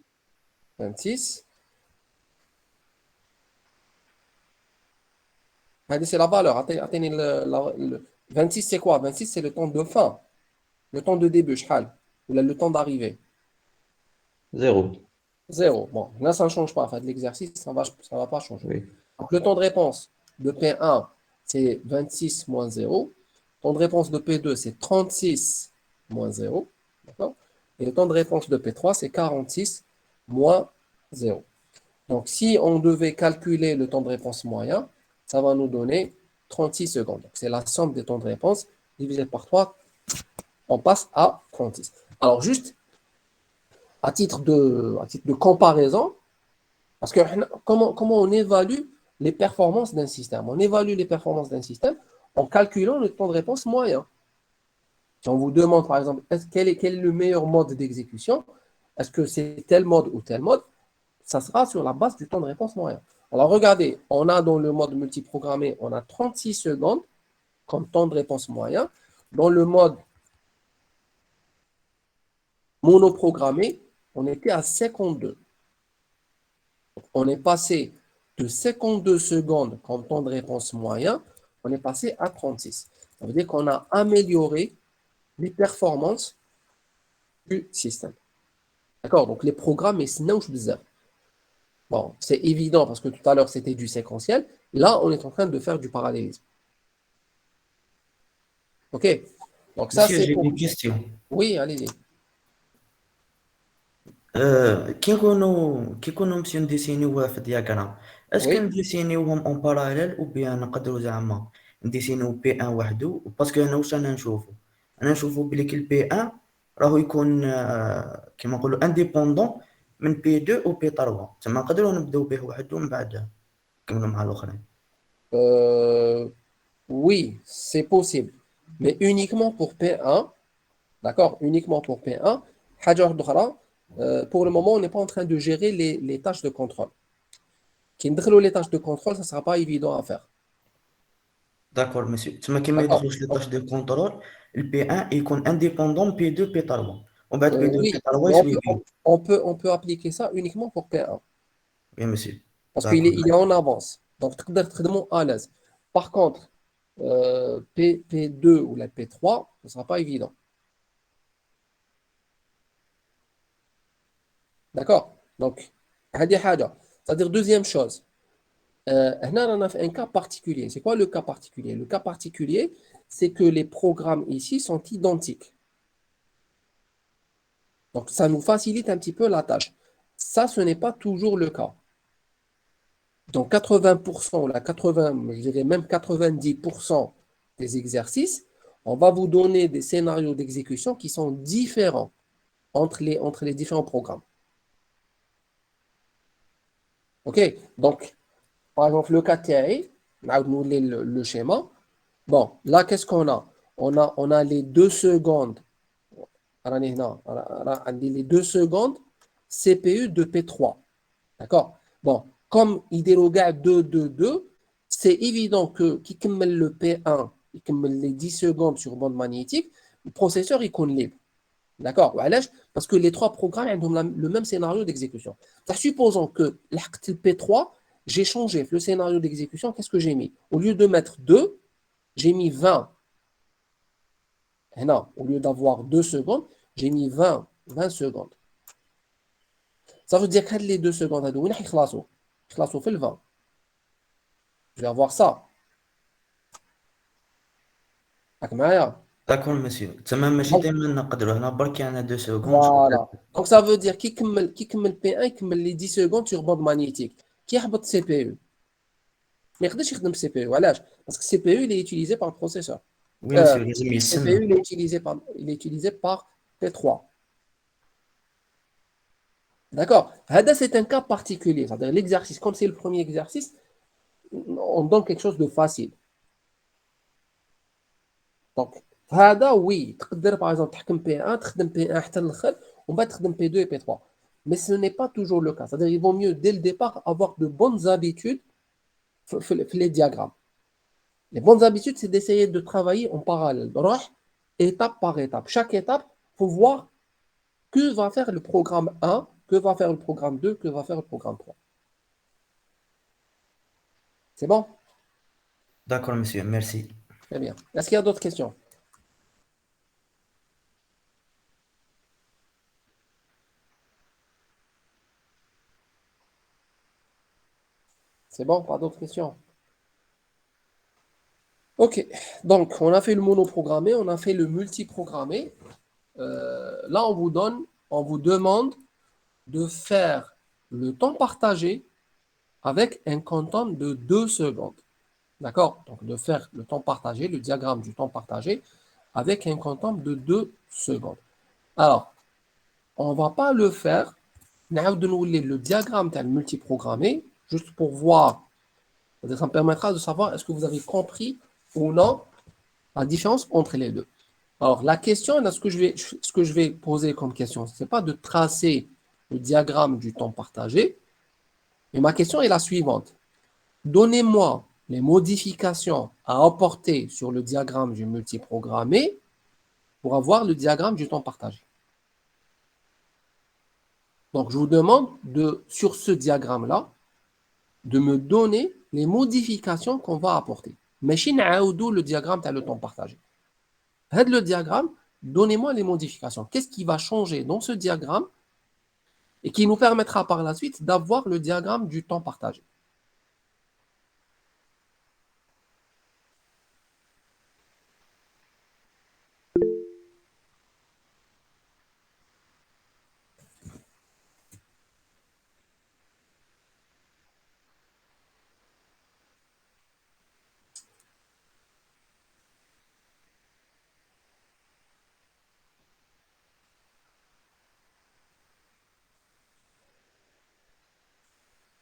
26. Allez, c'est la valeur. Atteignez 26, c'est quoi? 26, c'est le temps de fin. Le temps de début, shal. Ou le temps d'arrivée. 0. 0. Bon, là, ça ne change pas. Faites l'exercice, ça ne va pas changer. Oui. Donc, le temps de réponse de P1, c'est 26 moins 0. Le temps de réponse de P2, c'est 36 moins 0. D'accord? Et le temps de réponse de P3, c'est 46 moins 0. Donc, si on devait calculer le temps de réponse moyen, ça va nous donner 36 secondes. Donc, c'est la somme des temps de réponse divisé par 3. On passe à 36. Alors, juste à titre de comparaison, parce que comment on évalue les performances d'un système? On évalue les performances d'un système en calculant le temps de réponse moyen. Si on vous demande, par exemple, quel est le meilleur mode d'exécution, est-ce que c'est tel mode ou tel mode, ça sera sur la base du temps de réponse moyen. Alors, regardez, on a dans le mode multiprogrammé, on a 36 secondes comme temps de réponse moyen. Dans le mode monoprogrammé, on était à 52. On est passé de 52 secondes comme temps de réponse moyen, on est passé à 36. Ça veut dire qu'on a amélioré les performances du système. D'accord? Donc, les programmes, bon, c'est évident parce que tout à l'heure, c'était du séquentiel. Là, on est en train de faire du parallélisme. OK? Donc, ça, Monsieur, c'est j'ai pour... une question. Oui, allez-y. كي نكونوا نمشيو نديسينيوه في دياغرام اسكو Oui. نديسينيوهم اون باراليل او بيان نقدروا زعما نديسينيو بي ان وحده باسكو انا واش انا نشوفو بلي كي البي ان راهو يكون كيما نقولوا انديبوندون من بي 2 و بي 3. تما نقدروا نبداو به وحده ومن بعد نكملوا مع الاخرين. Euh, oui, c'est possible, mais uniquement pour P1, d'accord? Uniquement pour P1. حاجة واحدة أخرى، pour le moment, on n'est pas en train de gérer les tâches de contrôle. Qui ندخلوا les tâches de contrôle, ça ne sera pas évident à faire. داكور مسيو. تما كيما D'accord? يدخلوش لي Donc, طاش دو كونترول البي 1 يكون انديبوندون بي 2 بي 3 ومن بعد بي 2 بي oui, 3 mais يسويفيو. on peut appliquer ça uniquement pour P1. وي مسيو. Parce qu'il داكور. est, il est en avance. Donc, تقدر تخدمه à l'aise. Par contre, P2 ou la P3, ce ne sera pas évident. D'accord? Donc, هذه حاجة. C'est-à-dire, deuxième chose, هنا رانا في un cas particulier. C'est quoi le cas particulier? Le cas particulier, c'est que les programmes ici sont identiques. Donc, ça nous facilite un petit peu la tâche. Ça, ce n'est pas toujours le cas. Dans 80%, ou la 80, je dirais même 90% des exercices, on va vous donner des scénarios d'exécution qui sont différents entre les différents programmes. OK? Donc, par exemple, le cas TAE, le schéma. Bon, là, qu'est-ce qu'on a? On a les 2 secondes. Les 2 secondes CPU de P3. D'accord? Bon, comme il déroge 2, 2, 2, c'est évident que qui كمل le P1, il كمل les 10 secondes sur bande magnétique, le processeur il compte libre. D'accord? Parce que les trois programmes ont le même scénario d'exécution. Supposons que le P3, j'ai changé le scénario d'exécution, qu'est-ce que j'ai mis? Au lieu de mettre 2, j'ai mis 20. Et non, au lieu d'avoir 2 secondes, j'ai mis 20 secondes. Ça veut dire que les 2 secondes, ils fait le 20. Je vais avoir ça. داكور مسيو. تما ماشي Donc, دائما نقدروا هنا برك انا 2 سكوند شغل. voilà. Donc, ça veut dire qu'il P1, il كمل les 10 secondes sur bande magnétique. Qui a le CPU? Mais il يخدم CPU. علاش? Parce que le CPU, il est utilisé par le processeur. وي Le مسيو لازم CPU, يستنى. il est utilisé par P3. D'accord? Hada, c'est un cas particulier. C'est-à-dire l'exercice, comme c'est le premier exercice, on donne quelque chose de facile. Donc, هذا oui, تقدر par exemple تحكم P1, تخدم P1 حتى الاخر ومن بعد تخدم P2 et P3. Mais ce n'est pas toujours le cas. C'est-à-dire il vaut mieux dès le départ avoir de bonnes habitudes في les diagrammes. Les bonnes habitudes, c'est d'essayer de travailler en parallèle. روح étape par étape. Chaque étape, il faut voir que va faire le programme 1, que va faire le programme 2, que va faire le programme 3. C'est bon? داكور مسيو ميرسي. Très bien. Est-ce qu'il y a d'autres questions? C'est bon? Pas d'autres questions? Ok. Donc, on a fait le monoprogrammé, on a fait le multiprogrammé. Là, on vous demande de faire le temps partagé avec un quantum de 2 secondes. D'accord? Donc, de faire le temps partagé, le diagramme du temps partagé, avec un quantum de 2 secondes. Alors, on ne va pas le faire. Le diagramme tel multiprogrammé, juste pour voir. Ça me permettra de savoir est-ce que vous avez compris ou non la différence entre les deux. Alors, la question, là, ce que je vais poser comme question, ce n'est pas de tracer le diagramme du temps partagé, mais ma question est la suivante. Donnez-moi les modifications à apporter sur le diagramme du multiprogrammé pour avoir le diagramme du temps partagé. Donc, je vous demande sur ce diagramme-là, de me donner les modifications qu'on va apporter. Machine le diagramme le temps partagé. Le diagramme, donnez-moi les modifications. Qu'est-ce qui va changer dans ce diagramme et qui nous permettra par la suite d'avoir le diagramme du temps partagé.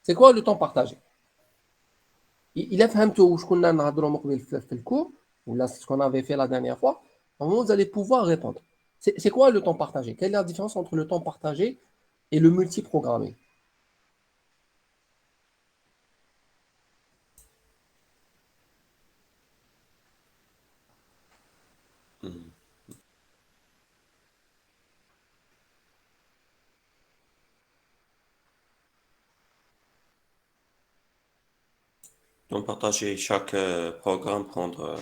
C'est quoi le temps partagé? Il a fait où je connais le cours, ou là, c'est ce qu'on avait fait la dernière fois. Au moment, vous allez pouvoir répondre. C'est quoi le temps partagé? Quelle est la différence entre le temps partagé et le multiprogrammé? Mhm. Donc, partager chaque programme, prendre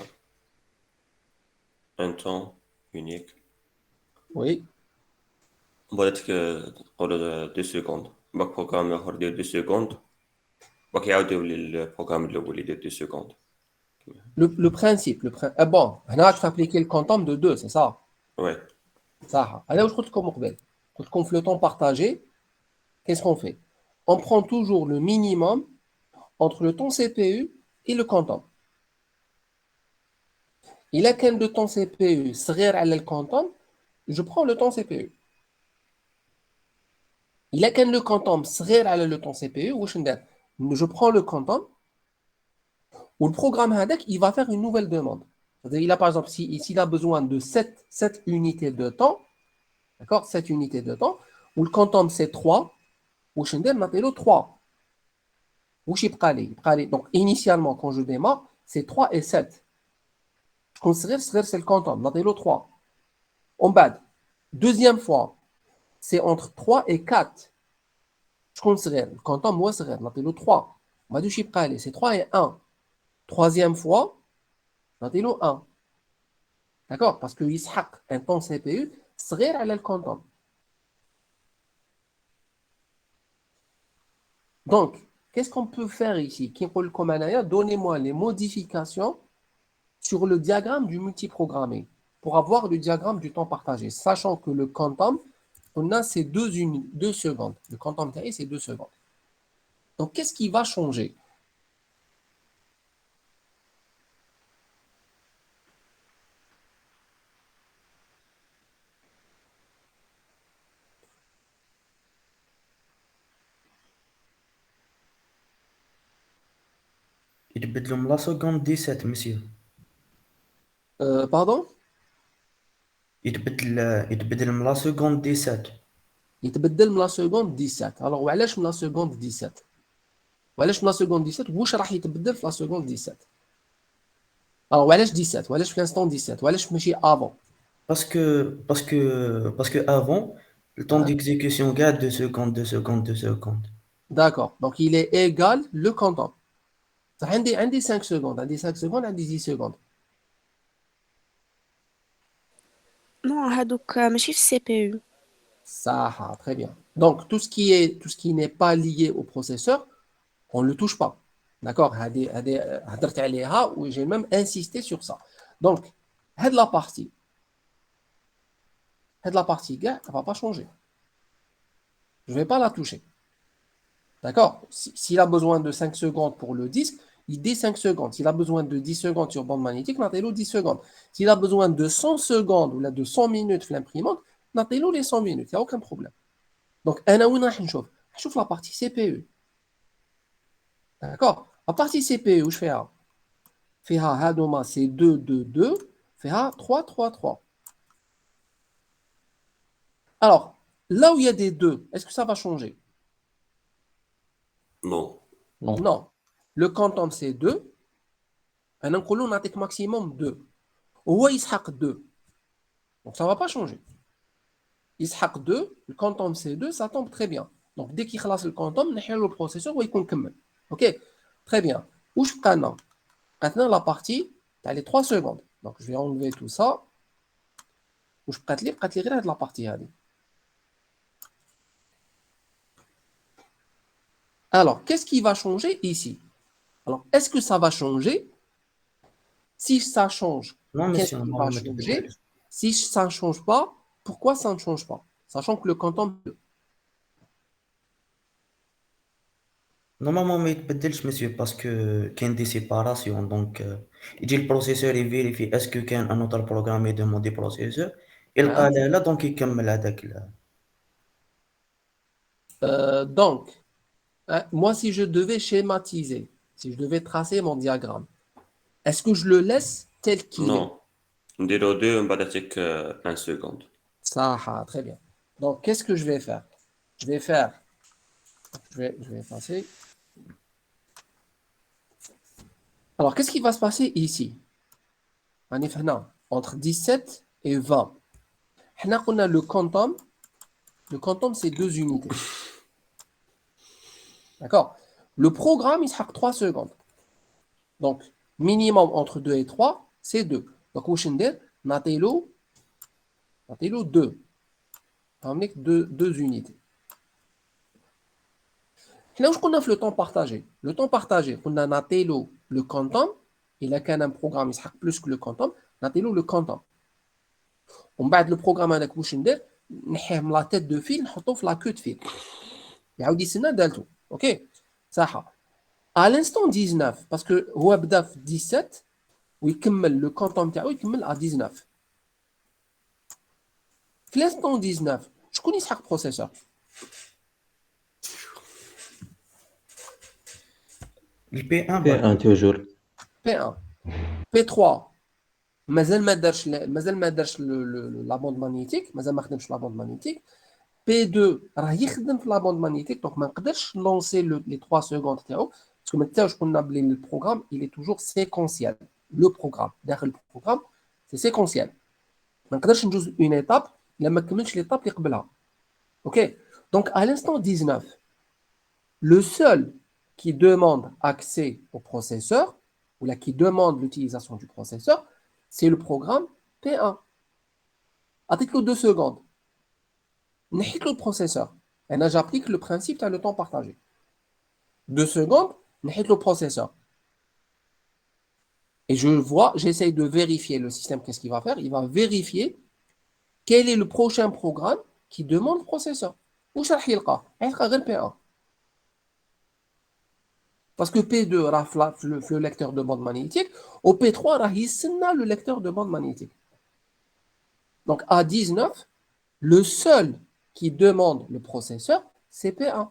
un temps unique. Oui. Peut-être que تقول 2 secondes. باك programme آخر يدير 2 secondes. باك يعاودوا لي البروغرام الأول يدير 2 secondes. Le principe, bon, là, tu vas appliquer le quantum de 2, c'est ça? Ouais. Ça. Alors, je trouve comme Quand le temps partagé, qu'est-ce qu'on fait? On prend toujours le minimum entre le temps CPU et le quantum. Il a qu'un de temps CPU, صغير على le quantum, je prends le temps CPU. Il a qu'un le quantum, صغير على le temps CPU, واش ندير? Je prends le quantum, ou le programme هذاك, il va faire une nouvelle demande. C'est-à-dire, il a par exemple, s'il a besoin de 7 unités de temps, d'accord, 7 unités de temps, où le quantum c'est 3, واش ندير نعطيلو 3. واش يبقى لي؟ Donc, initialement, quand je démarre, c'est 3 et 7. Je considère que c'est le quantum, نعطيلو 3. En bas, deuxième fois, c'est entre 3 et 4. Je considère le quantum, moi, c'est نعطيلو 3. ما دوش يبقى لي, c'est 3 et 1. Troisième fois, نعطيلو 1. D'accord? Parce que يسحق un temps CPU صغير على le quantum. Donc, qu'est-ce qu'on peut faire ici? Donnez-moi les modifications sur le diagramme du multiprogrammé pour avoir le diagramme du temps partagé, sachant que le quantum, on a ces 2 secondes. Le quantum carré, c'est 2 secondes. Donc, qu'est-ce qui va changer? يتبدلوا من لا سكوند 17 مسيو. Pardon? يتبدل من لا سكوند 17. يتبدل من لا سكوند 17. Alors, وعلاش من لا سكوند 17؟ وعلاش من لا سكوند 17؟ واش راح يتبدل في لا سكوند 17؟ Alors, وعلاش 17؟ وعلاش في l'instant 17؟ وعلاش ماشي avant؟ Parce que avant, le temps Hein? d'exécution garde 2 secondes, 2 secondes, 2 secondes. D'accord. Donc, il est égal le quantum. Ça, عندي 5 secondes, عندي 5 secondes, عندي 10 secondes. Non, هادوك ماشي في السي بي يو. Ça, très bien. Donc, tout ce qui n'est pas lié au processeur, on ne le touche pas. D'accord? هدرت عليها ou j'ai même insisté sur ça. Donc, هاد la partie, gars, ça ne va pas changer. Je ne vais pas la toucher. D'accord? S'il a besoin de 5 secondes pour le disque, il dit 5 secondes. S'il a besoin de 10 secondes sur bande magnétique, نعطيلو 10 secondes. S'il a besoin de 100 secondes ou là de 100 minutes في l'imprimante, نعطيلو les 100 minutes. Il n'y a aucun problème. Donc, أنا وين راح نشوف؟ نشوف la partie CPU. D'accord? La partie CPU, واش فيها؟ فيها هادوما c'est 2, 2, 2, فيها 3, 3, 3. Alors, là où il y a des 2, est-ce que ça va changer? Non. Non. Non. Le quantum, c'est 2. أنا نقولو نعطيك maximum 2. هو يسحق 2. Donc, ça ne va pas changer. يسحق 2, le quantum, c'est 2, ça tombe très bien. Donc, dès qu'il خلاص le quantum, نحيلو le processeur ويكون كمل. OK? Très bien. واش بقى Maintenant, la partie, tu as les 3 secondes. Donc, je vais enlever tout ça. واش بقات لي غير هاد la partie هذه. Alors, qu'est-ce qui va changer ici? Alors, est-ce que ça va changer? Si ça change, Non, qu'est-ce monsieur, qui non, va ما changer? تبدلش. Si ça ne change pas, pourquoi ça ne change pas? Sachant que le quantum... Normalement ما يتبدلش مسيو باسكو كاين دي سيباراسيون دونك يجي البروسيسور يفيريفي اسكو كان ان اوتر بروغرام يدوموندي بروسيسور يلقى Hein? لا دونك يكمل هذاك Donc, Hein, moi, si je devais schématiser, si je devais tracer mon diagramme, est-ce que je le laisse tel qu'il est? Non. نديرو 2 ومن بعد تيك 1 seconde. Ça, très bien. Donc, qu'est-ce que je vais faire? Je vais faire, je vais passer. Alors, qu'est-ce qui va se passer ici? Entre 17 et 20. On a le quantum. Le quantum, c'est 2 unités. D'accord? Le programme, il sera 3 secondes. Donc, minimum entre 2 et 3, c'est 2. Donc, au Shinder, Natelo 2. Avec 2 unités. Là où on a le temps partagé. Le temps partagé, on a Natelo le quantum. Il a qu'un programme, il sera plus que le quantum. Natelo le quantum. On bat le programme avec Shinder, on la tête de fil, on la queue de fil. Il y a dit Dalto. OK? Ça. À l'instant 19, parce que Webdaf 17, le quantum il à 19. À l'instant 19, je connais ce processeur. Le P1, P1 toujours. P1. P3, مازال ما دارش la bande magnétique, مازال ما خدمش la bande magnétique. P2 راه يخدم في la bande magnétique, donc ما نقدرش lancer les 3 secondes تاعو, parce que maintenant je connais le programme, il est toujours séquentiel. Le programme, داخل le programme, c'est séquentiel. ما نقدرش ندوز une étape الا ما كملش l'étape اللي قبلها. OK? Donc à l'instant 19, le seul qui demande accès au processeur, ou là qui demande l'utilisation du processeur, c'est le programme P1. Attends 2 secondes. N'hésite le processeur. Et là, j'applique le principe de le temps partagé. 2 secondes, n'hésite le processeur. Et j'essaye de vérifier le système, qu'est-ce qu'il va faire? Il va vérifier quel est le prochain programme qui demande le processeur. Où ça il y P1. Parce que P2 rafle le lecteur de bande magnétique, au P3 rahisna le lecteur de bande magnétique. Donc à 19, le seul qui demande le processeur, c'est P1.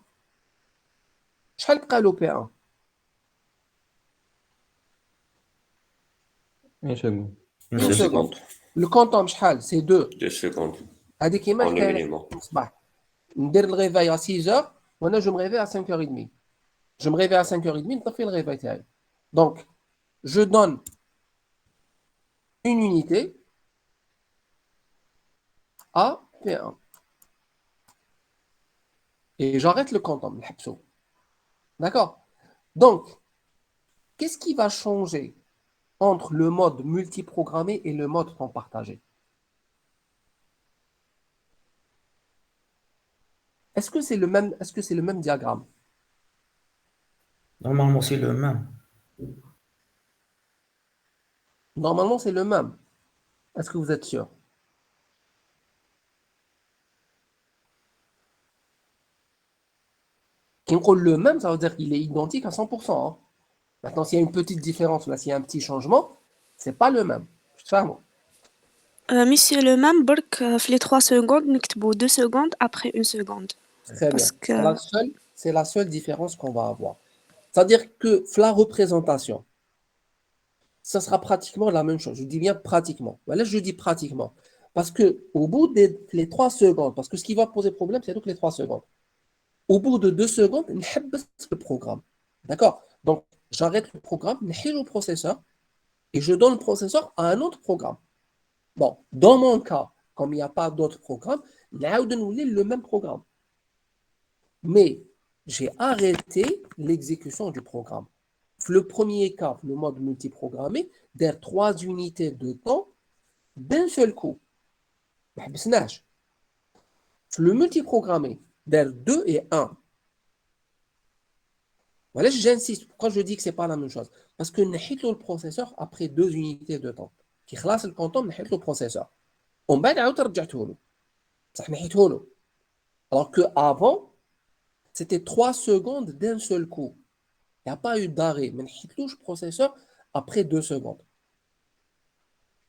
شحال بقى له P1? Une seconde. Une 2 Une seconde. seconde. Le quantum شحال? C'est 2. 2 secondes. هذه كيما On est حكايه minimum. الصباح. ندير الريفاي à 6h وانا je me réveille à 5h30. Je me réveille à 5h30, نطفي le réveil تاعي. Donc je donne une unité à P1. Et j'arrête le quantum, الحبسو. D'accord? Donc, qu'est-ce qui va changer entre le mode multiprogrammé et le mode temps partagé? Est-ce que c'est le même diagramme? Normalement, c'est le même. Normalement, c'est le même. Est-ce que vous êtes sûr? Qui on le même, ça veut dire qu'il est identique à 100%. Hein. Maintenant, s'il y a une petite différence, là, s'il y a un petit changement, c'est pas le même. Je te fais un mot. Monsieur le même, برك في les 3 secondes, نكتبو 2 secondes après 1 seconde. Très bien. Parce que C'est la seule différence qu'on va avoir. C'est-à-dire que la représentation, ça sera pratiquement la même chose. Je dis bien pratiquement. Là, je dis pratiquement. Parce que au bout des les 3 secondes, parce que ce qui va poser problème, c'est donc les 3 secondes. Au bout de 2 secondes, on le programme. D'accord? Donc, j'arrête le programme, je le processeur, et je donne le processeur à un autre programme. Bon, dans mon cas, comme il n'y a pas d'autre programme, le même programme. Mais j'ai arrêté l'exécution du programme. Le premier cas, le mode multiprogrammé, des 3 unités de temps d'un seul coup. Le multiprogrammé, des 2 et 1. Voilà, j'insiste. Pourquoi je dis que ce n'est pas la même chose? Parce que nous avons le processeur après 2 unités de temps. Qui خلاص le quantum, nous avons le processeur. On va aller رجعته له. Alors qu'avant, c'était 3 secondes d'un seul coup. Il n'y a pas eu d'arrêt. Mais nous avons le processeur après 2 secondes.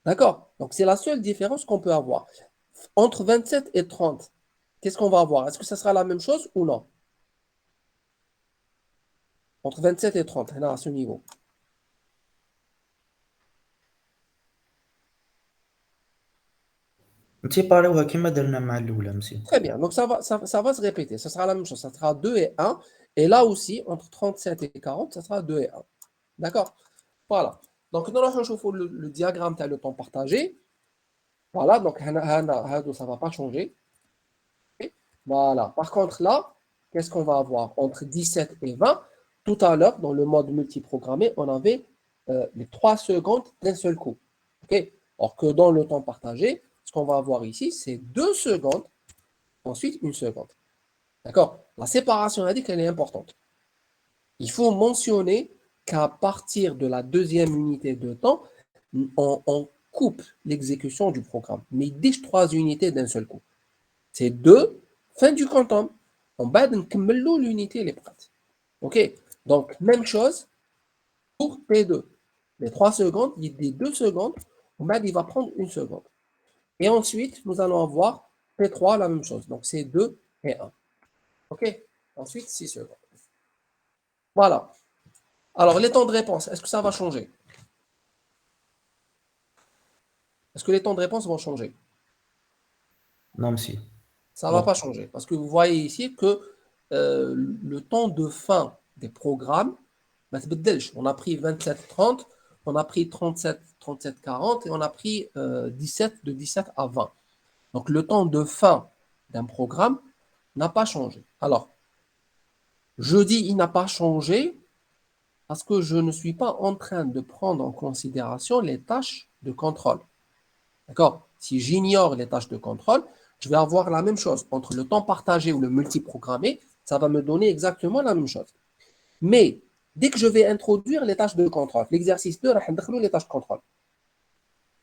D'accord? Donc c'est la seule différence qu'on peut avoir. Entre 27 et 30, qu'est-ce qu'on va avoir? Est-ce que ça sera la même chose ou non? entre 27 et 30, là, à ce niveau. نتيباريوها كيما درنا مع الأولى مسيو. Très bien, donc ça va se répéter, ça sera la même chose, ça sera 2 et 1, et là aussi, entre 37 et 40, ça sera 2 et 1. D'accord? Voilà. Donc, nous allons voir le diagramme tel le temps partagé. Voilà, donc ça ne va pas changer. Voilà. Par contre, là, qu'est-ce qu'on va avoir? Entre 17 et 20, tout à l'heure, dans le mode multiprogrammé, on avait les 3 secondes d'un seul coup. OK? Or que dans le temps partagé, ce qu'on va avoir ici, c'est 2 secondes, ensuite 1 seconde. D'accord? La séparation, on a dit qu'elle est importante. Il faut mentionner qu'à partir de la deuxième unité de temps, on coupe l'exécution du programme. Mais il dit 3 unités d'un seul coup. C'est 2, fin du quantum. On va l'unité les prête. OK? Donc, même chose pour P2. Les 3 secondes, il dit 2 secondes. Il va prendre 1 seconde. Et ensuite, nous allons avoir P3, la même chose. Donc, c'est 2 et 1. OK? Ensuite, 6 secondes. Voilà. Alors, les temps de réponse, est-ce que ça va changer? Est-ce que les temps de réponse vont changer? Non مسيو. Ça ne va Non. pas changer. Parce que vous voyez ici que le temps de fin des programmes, on a pris 27-30, on a pris 37-40 et on a pris 17 de 17 à 20. Donc, le temps de fin d'un programme n'a pas changé. Alors, je dis il n'a pas changé parce que je ne suis pas en train de prendre en considération les tâches de contrôle. D'accord? Si j'ignore les tâches de contrôle, je vais avoir la même chose. Entre le temps partagé ou le multiprogrammé, ça va me donner exactement la même chose. Mais dès que je vais introduire les tâches de contrôle, l'exercice 2, راح ندخلوا les tâches de contrôle.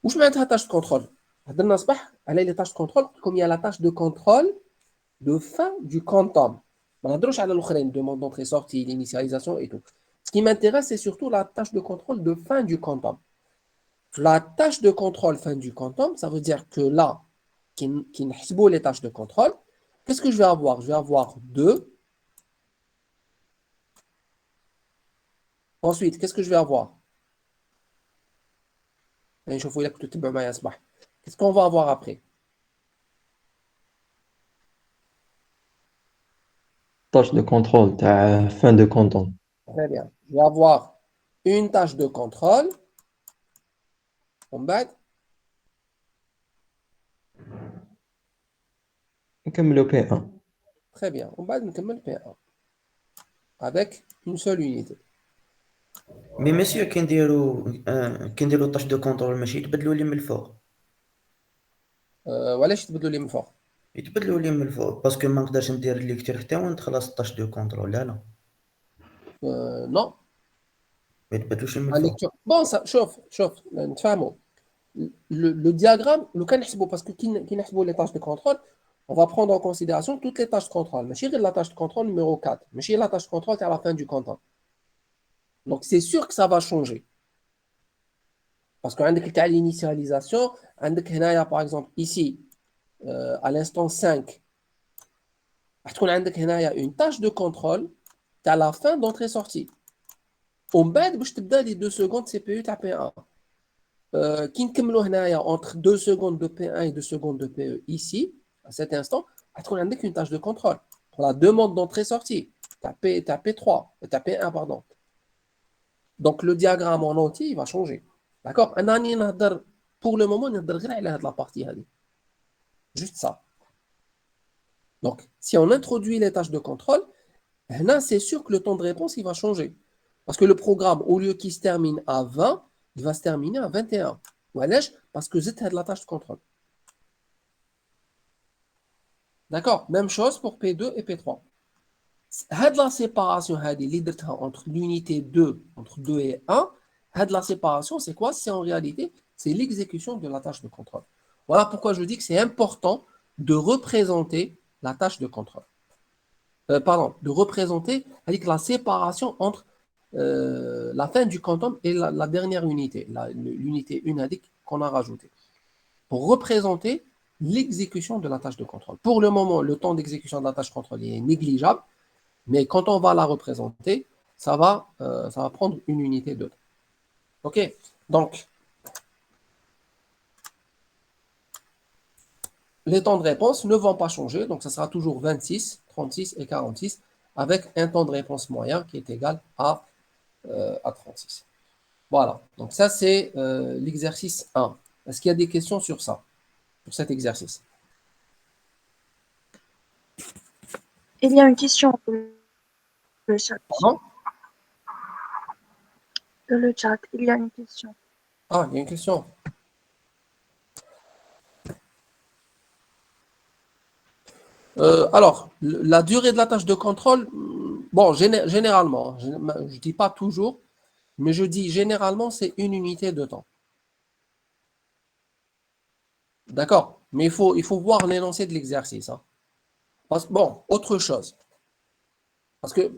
واش معناتها tâches de contrôle؟ هضرنا صباح على les tâches de contrôle comme il y a la tâche de contrôle de fin du quantum. ما نهضروش على الاخرين, demande d'entrée sortie, l'initialisation et tout. Ce qui m'intéresse, c'est surtout la tâche de contrôle de fin du quantum. La tâche de contrôle fin du quantum, ça veut dire que là, qui n'hsbou les tâches de contrôle, qu'est-ce que je vais avoir? Je vais avoir 2. Ensuite, qu'est-ce que je vais avoir? Qu'est-ce qu'on va avoir après? tâche de contrôle, تاع fin de quantum. Très bien. Je vais avoir une tâche de contrôle. En bas, نكملوا P1. très bien. En bas, nous commençons P1 avec une seule unité. مي مسيو كي نديرو طاش دو كونترول ماشي يتبدلوا لي من الفوق. وعلاش تبدلوا لي من فوق؟ يتبدلوا لي من الفوق باسكو ما نقدرش ندير اللي كتير حتى ونخلص طاش دو كونترول. لا Non. ما يتبدلوش من La الفوق. lecture. Bon, ça, chauffe, نتفاهموا. Le diagramme, parce que qui les tâches de contrôle, on va prendre en considération toutes les tâches de contrôle. Mais la tâche de contrôle numéro 4, mais la tâche de contrôle c'est à la fin du quantum. Donc c'est sûr que ça va changer. Parce qu'on a l'initialisation, par exemple ici, à l'instant 5, on a une tâche de contrôle à la fin d'entrée-sortie. On va les 2 secondes CPU P1. Qui entre 2 secondes de P1 et 2 secondes de PE ici, à cet instant, on a une tâche de contrôle pour la demande d'entrée-sortie. T'as P3, t'as P1, pardon. Donc le diagramme en entier, il va changer. D'accord? Pour le moment, on a la partie. Juste ça. Donc, si on introduit les tâches de contrôle, c'est sûr que le temps de réponse, il va changer. Parce que le programme, au lieu qu'il se termine à 20, il va se terminer à 21. Parce que c'est de la tâche de contrôle. D'accord? Même chose pour P2 et P3. La séparation entre l'unité 2, entre 2 et 1, la séparation, c'est quoi? C'est en réalité, c'est l'exécution de la tâche de contrôle. Voilà pourquoi je dis que c'est important de représenter la tâche de contrôle. De représenter avec la séparation entre la fin du quantum et la dernière unité, l'unité unadique qu'on a rajoutée, pour représenter l'exécution de la tâche de contrôle. Pour le moment, le temps d'exécution de la tâche de contrôle est négligeable, mais quand on va la représenter, ça va prendre une unité de temps. OK? Donc, les temps de réponse ne vont pas changer. Donc, ça sera toujours 26, 36 et 46 avec un temps de réponse moyen qui est égal à 36. Voilà. Donc, ça, c'est l'exercice 1. Est-ce qu'il y a des questions sur ça, sur cet exercice? Il y a une question dans le chat. Pardon? Dans le chat, il y a une question. Ah, il y a une question. Alors, la durée de la tâche de contrôle, bon, généralement, je ne dis pas toujours, mais je dis généralement, c'est une unité de temps. D'accord? Mais il faut voir l'énoncé de l'exercice. Hein. Bon, autre chose. Parce que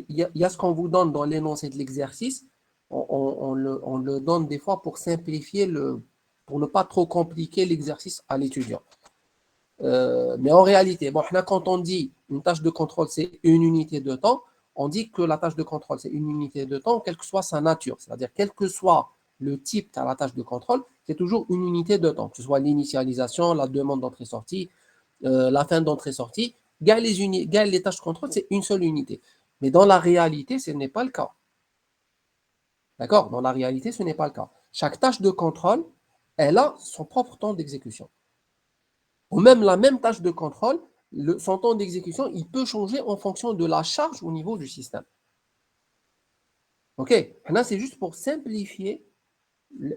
il y a ce qu'on vous donne dans l'énoncé de l'exercice, on le donne des fois pour simplifier pour ne pas trop compliquer l'exercice à l'étudiant. Mais en réalité, bon, là, quand on dit une tâche de contrôle, c'est une unité de temps, on dit que la tâche de contrôle, c'est une unité de temps, quelle que soit sa nature. C'est-à-dire, quel que soit le type de la tâche de contrôle, c'est toujours une unité de temps, que ce soit l'initialisation, la demande d'entrée-sortie, la fin d'entrée-sortie. Les tâches de contrôle, c'est une seule unité. Mais dans la réalité, ce n'est pas le cas. D'accord? Dans la réalité, ce n'est pas le cas. Chaque tâche de contrôle, elle a son propre temps d'exécution. Ou même la même tâche de contrôle, son temps d'exécution, il peut changer en fonction de la charge au niveau du système. OK? Là, c'est juste pour simplifier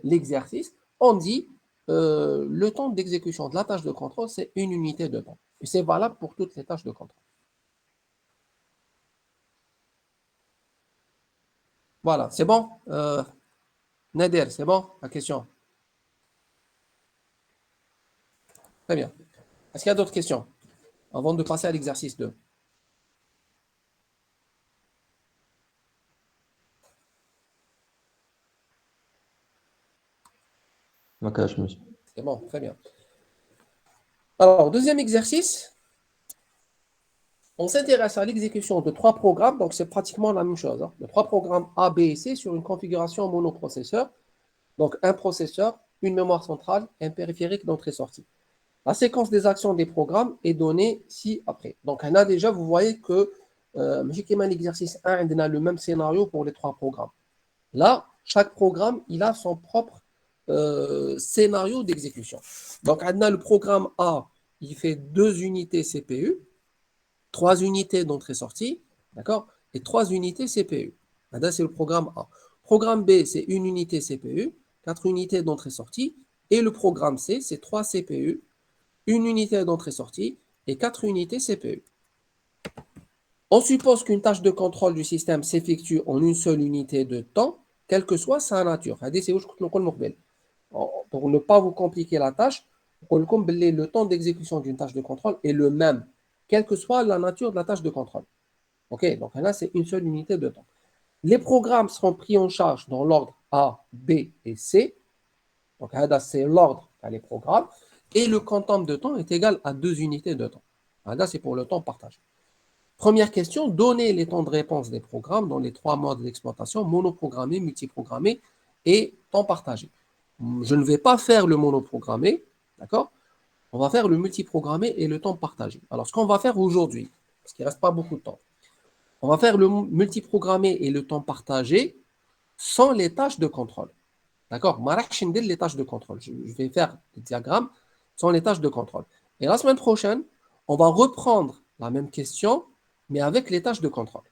l'exercice. On dit le temps d'exécution de la tâche de contrôle, c'est une unité de temps. Et c'est valable pour toutes les tâches de contrôle. Voilà, c'est bon? Nader, c'est bon? La question? Très bien. Est-ce qu'il y a d'autres questions avant de passer à l'exercice 2? C'est bon, très bien. Alors, deuxième exercice, on s'intéresse à l'exécution de 3 programmes, donc c'est pratiquement la même chose. Hein. De 3 programmes A, B et C sur une configuration monoprocesseur. Donc, un processeur, une mémoire centrale et un périphérique d'entrée-sortie. La séquence des actions des programmes est donnée ci-après. Donc, on a déjà, vous voyez que l'exercice 1, on a le même scénario pour les 3 programmes. Là, chaque programme, il a son propre scénario d'exécution. Donc, on a le programme A, il fait 2 unités CPU, 3 unités d'entrée-sortie, d'accord, et 3 unités CPU. Là, c'est le programme A. Programme B, c'est 1 unité CPU, 4 unités d'entrée-sortie, et le programme C, c'est 3 CPU, 1 unité d'entrée-sortie et 4 unités CPU. On suppose qu'une tâche de contrôle du système s'effectue en une seule unité de temps, quelle que soit sa nature. Pour ne pas vous compliquer la tâche, le temps d'exécution d'une tâche de contrôle est le même, quelle que soit la nature de la tâche de contrôle. OK, donc là, c'est une seule unité de temps. Les programmes seront pris en charge dans l'ordre A, B et C. Donc, c'est l'ordre des programmes. Et le quantum de temps est égal à 2 unités de temps. Là, c'est pour le temps partagé. Première question, donnez les temps de réponse des programmes dans les 3 modes d'exploitation, monoprogrammé, multiprogrammé et temps partagé. Je ne vais pas faire le monoprogrammé, d'accord? On va faire le multiprogrammé et le temps partagé. Alors, ce qu'on va faire aujourd'hui, parce qu'il ne reste pas beaucoup de temps, on va faire le multiprogrammé et le temps partagé sans les tâches de contrôle. D'accord? Les tâches de contrôle. Je vais faire des diagrammes sans les tâches de contrôle. Et la semaine prochaine, on va reprendre la même question, mais avec les tâches de contrôle.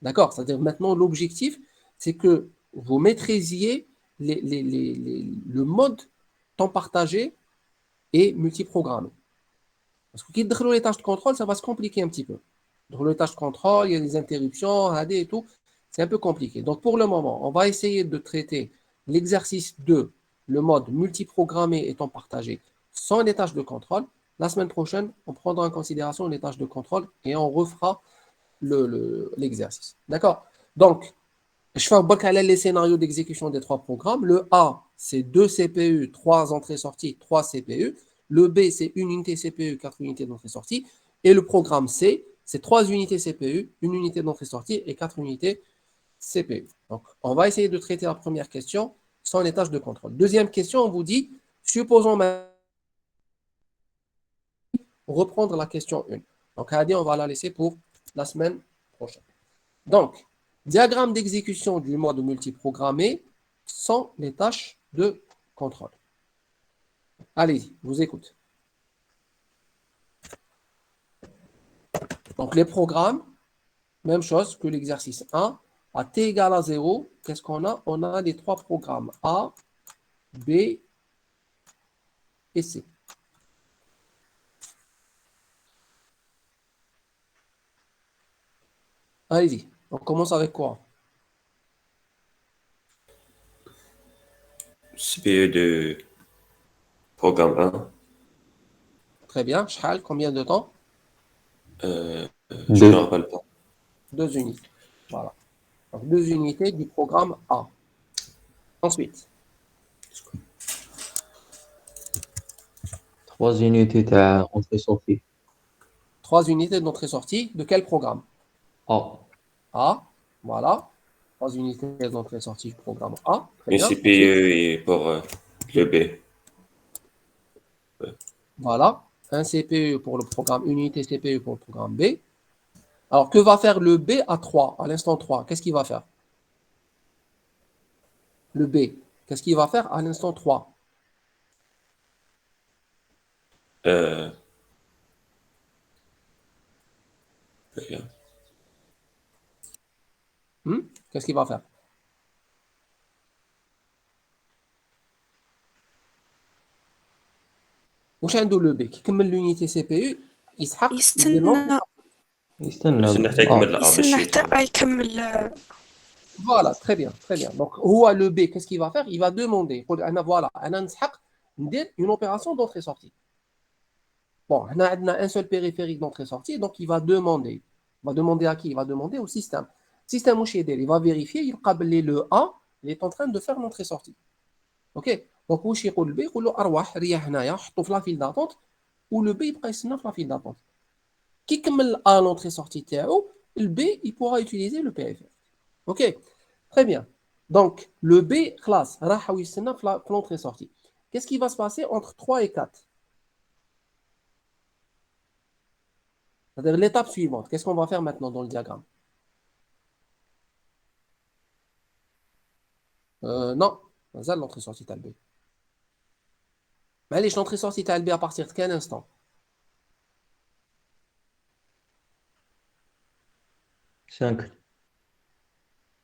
D'accord? C'est-à-dire maintenant, l'objectif, c'est que vous maîtrisiez le mode temps partagé et multiprogrammé. Parce que quand vous les tâches de contrôle, ça va se compliquer un petit peu. Dans les tâches de contrôle, il y a des interruptions, AD et tout. C'est un peu compliqué. Donc, pour le moment, on va essayer de traiter l'exercice 2, le mode multiprogrammé et temps partagé, sans les tâches de contrôle. La semaine prochaine, on prendra en considération les tâches de contrôle et on refera l'exercice. D'accord? Donc, je fais les scénarios d'exécution des 3 programmes. Le A, c'est 2 CPU, 3 entrées-sorties, 3 CPU. Le B, c'est 1 unité CPU, 4 unités d'entrée-sortie. Et le programme C, c'est 3 unités CPU, 1 unité d'entrée-sortie et 4 unités CPU. Donc, on va essayer de traiter la première question sans les tâches de contrôle. Deuxième question, on vous dit, supposons reprendre la question 1. Donc, on va la laisser pour la semaine prochaine. Donc, diagramme d'exécution du mode multiprogrammé sans les tâches de contrôle. Allez-y, je vous écoute. Donc, les programmes, même chose que l'exercice 1. À t égale à 0, qu'est-ce qu'on a? On a les trois programmes A, B et C. Allez-y, on commence avec quoi? CPU de programme 1. Très bien, Shahal, combien de temps? Je ne Deux. me rappelle pas. 2 unités. Voilà. Donc, 2 unités du programme A. Ensuite, 3 unités تاع entrée-sortie. 3 unités d'entrée-sortie de quel programme? A. A. Voilà. 3 unités d'entrée-sortie du programme A. Très Une bien. Ensuite, CPU et pour le B. voilà. Un CPU pour le programme, une unité CPU pour le programme B. Alors, que va faire le B à 3, à l'instant 3? Qu'est-ce qu'il va faire? Le B, qu'est-ce qu'il va faire à l'instant 3? Euh, ok. Qu'est-ce qu'il va faire? واش عنده le B كيكمل l'unité CPU يسحق يدير يستنى يستنى. بس نحتاج من الأ باش يستنى يفهم. حتى يكمل. Voilà, très bien, très bien. Donc, le B, qu'est-ce qu'il va faire? Il va demander, voilà, une opération d'entrée-sortie. Bon, on a un seul périphérique d'entrée-sortie, donc il va demander. Il va demander à qui? Il va demander au système. Système il va vérifier, le A, il est en train de faire l'entrée-sortie. OK? Donc, le B, il va la file d'attente, ou le B, il va la file d'attente. Qui كمل A l'entrée-sortie, le B, il pourra utiliser le périphérique. OK? Très bien. Donc, le B classe, l'entrée-sortie. Qu'est-ce qui va se passer entre 3 et 4? C'est-à-dire l'étape suivante. Qu'est-ce qu'on va faire maintenant dans le diagramme? Non, c'est l'entrée-sortie de B. Mais allez, l'entrée-sortie de B à partir de quel instant? 5.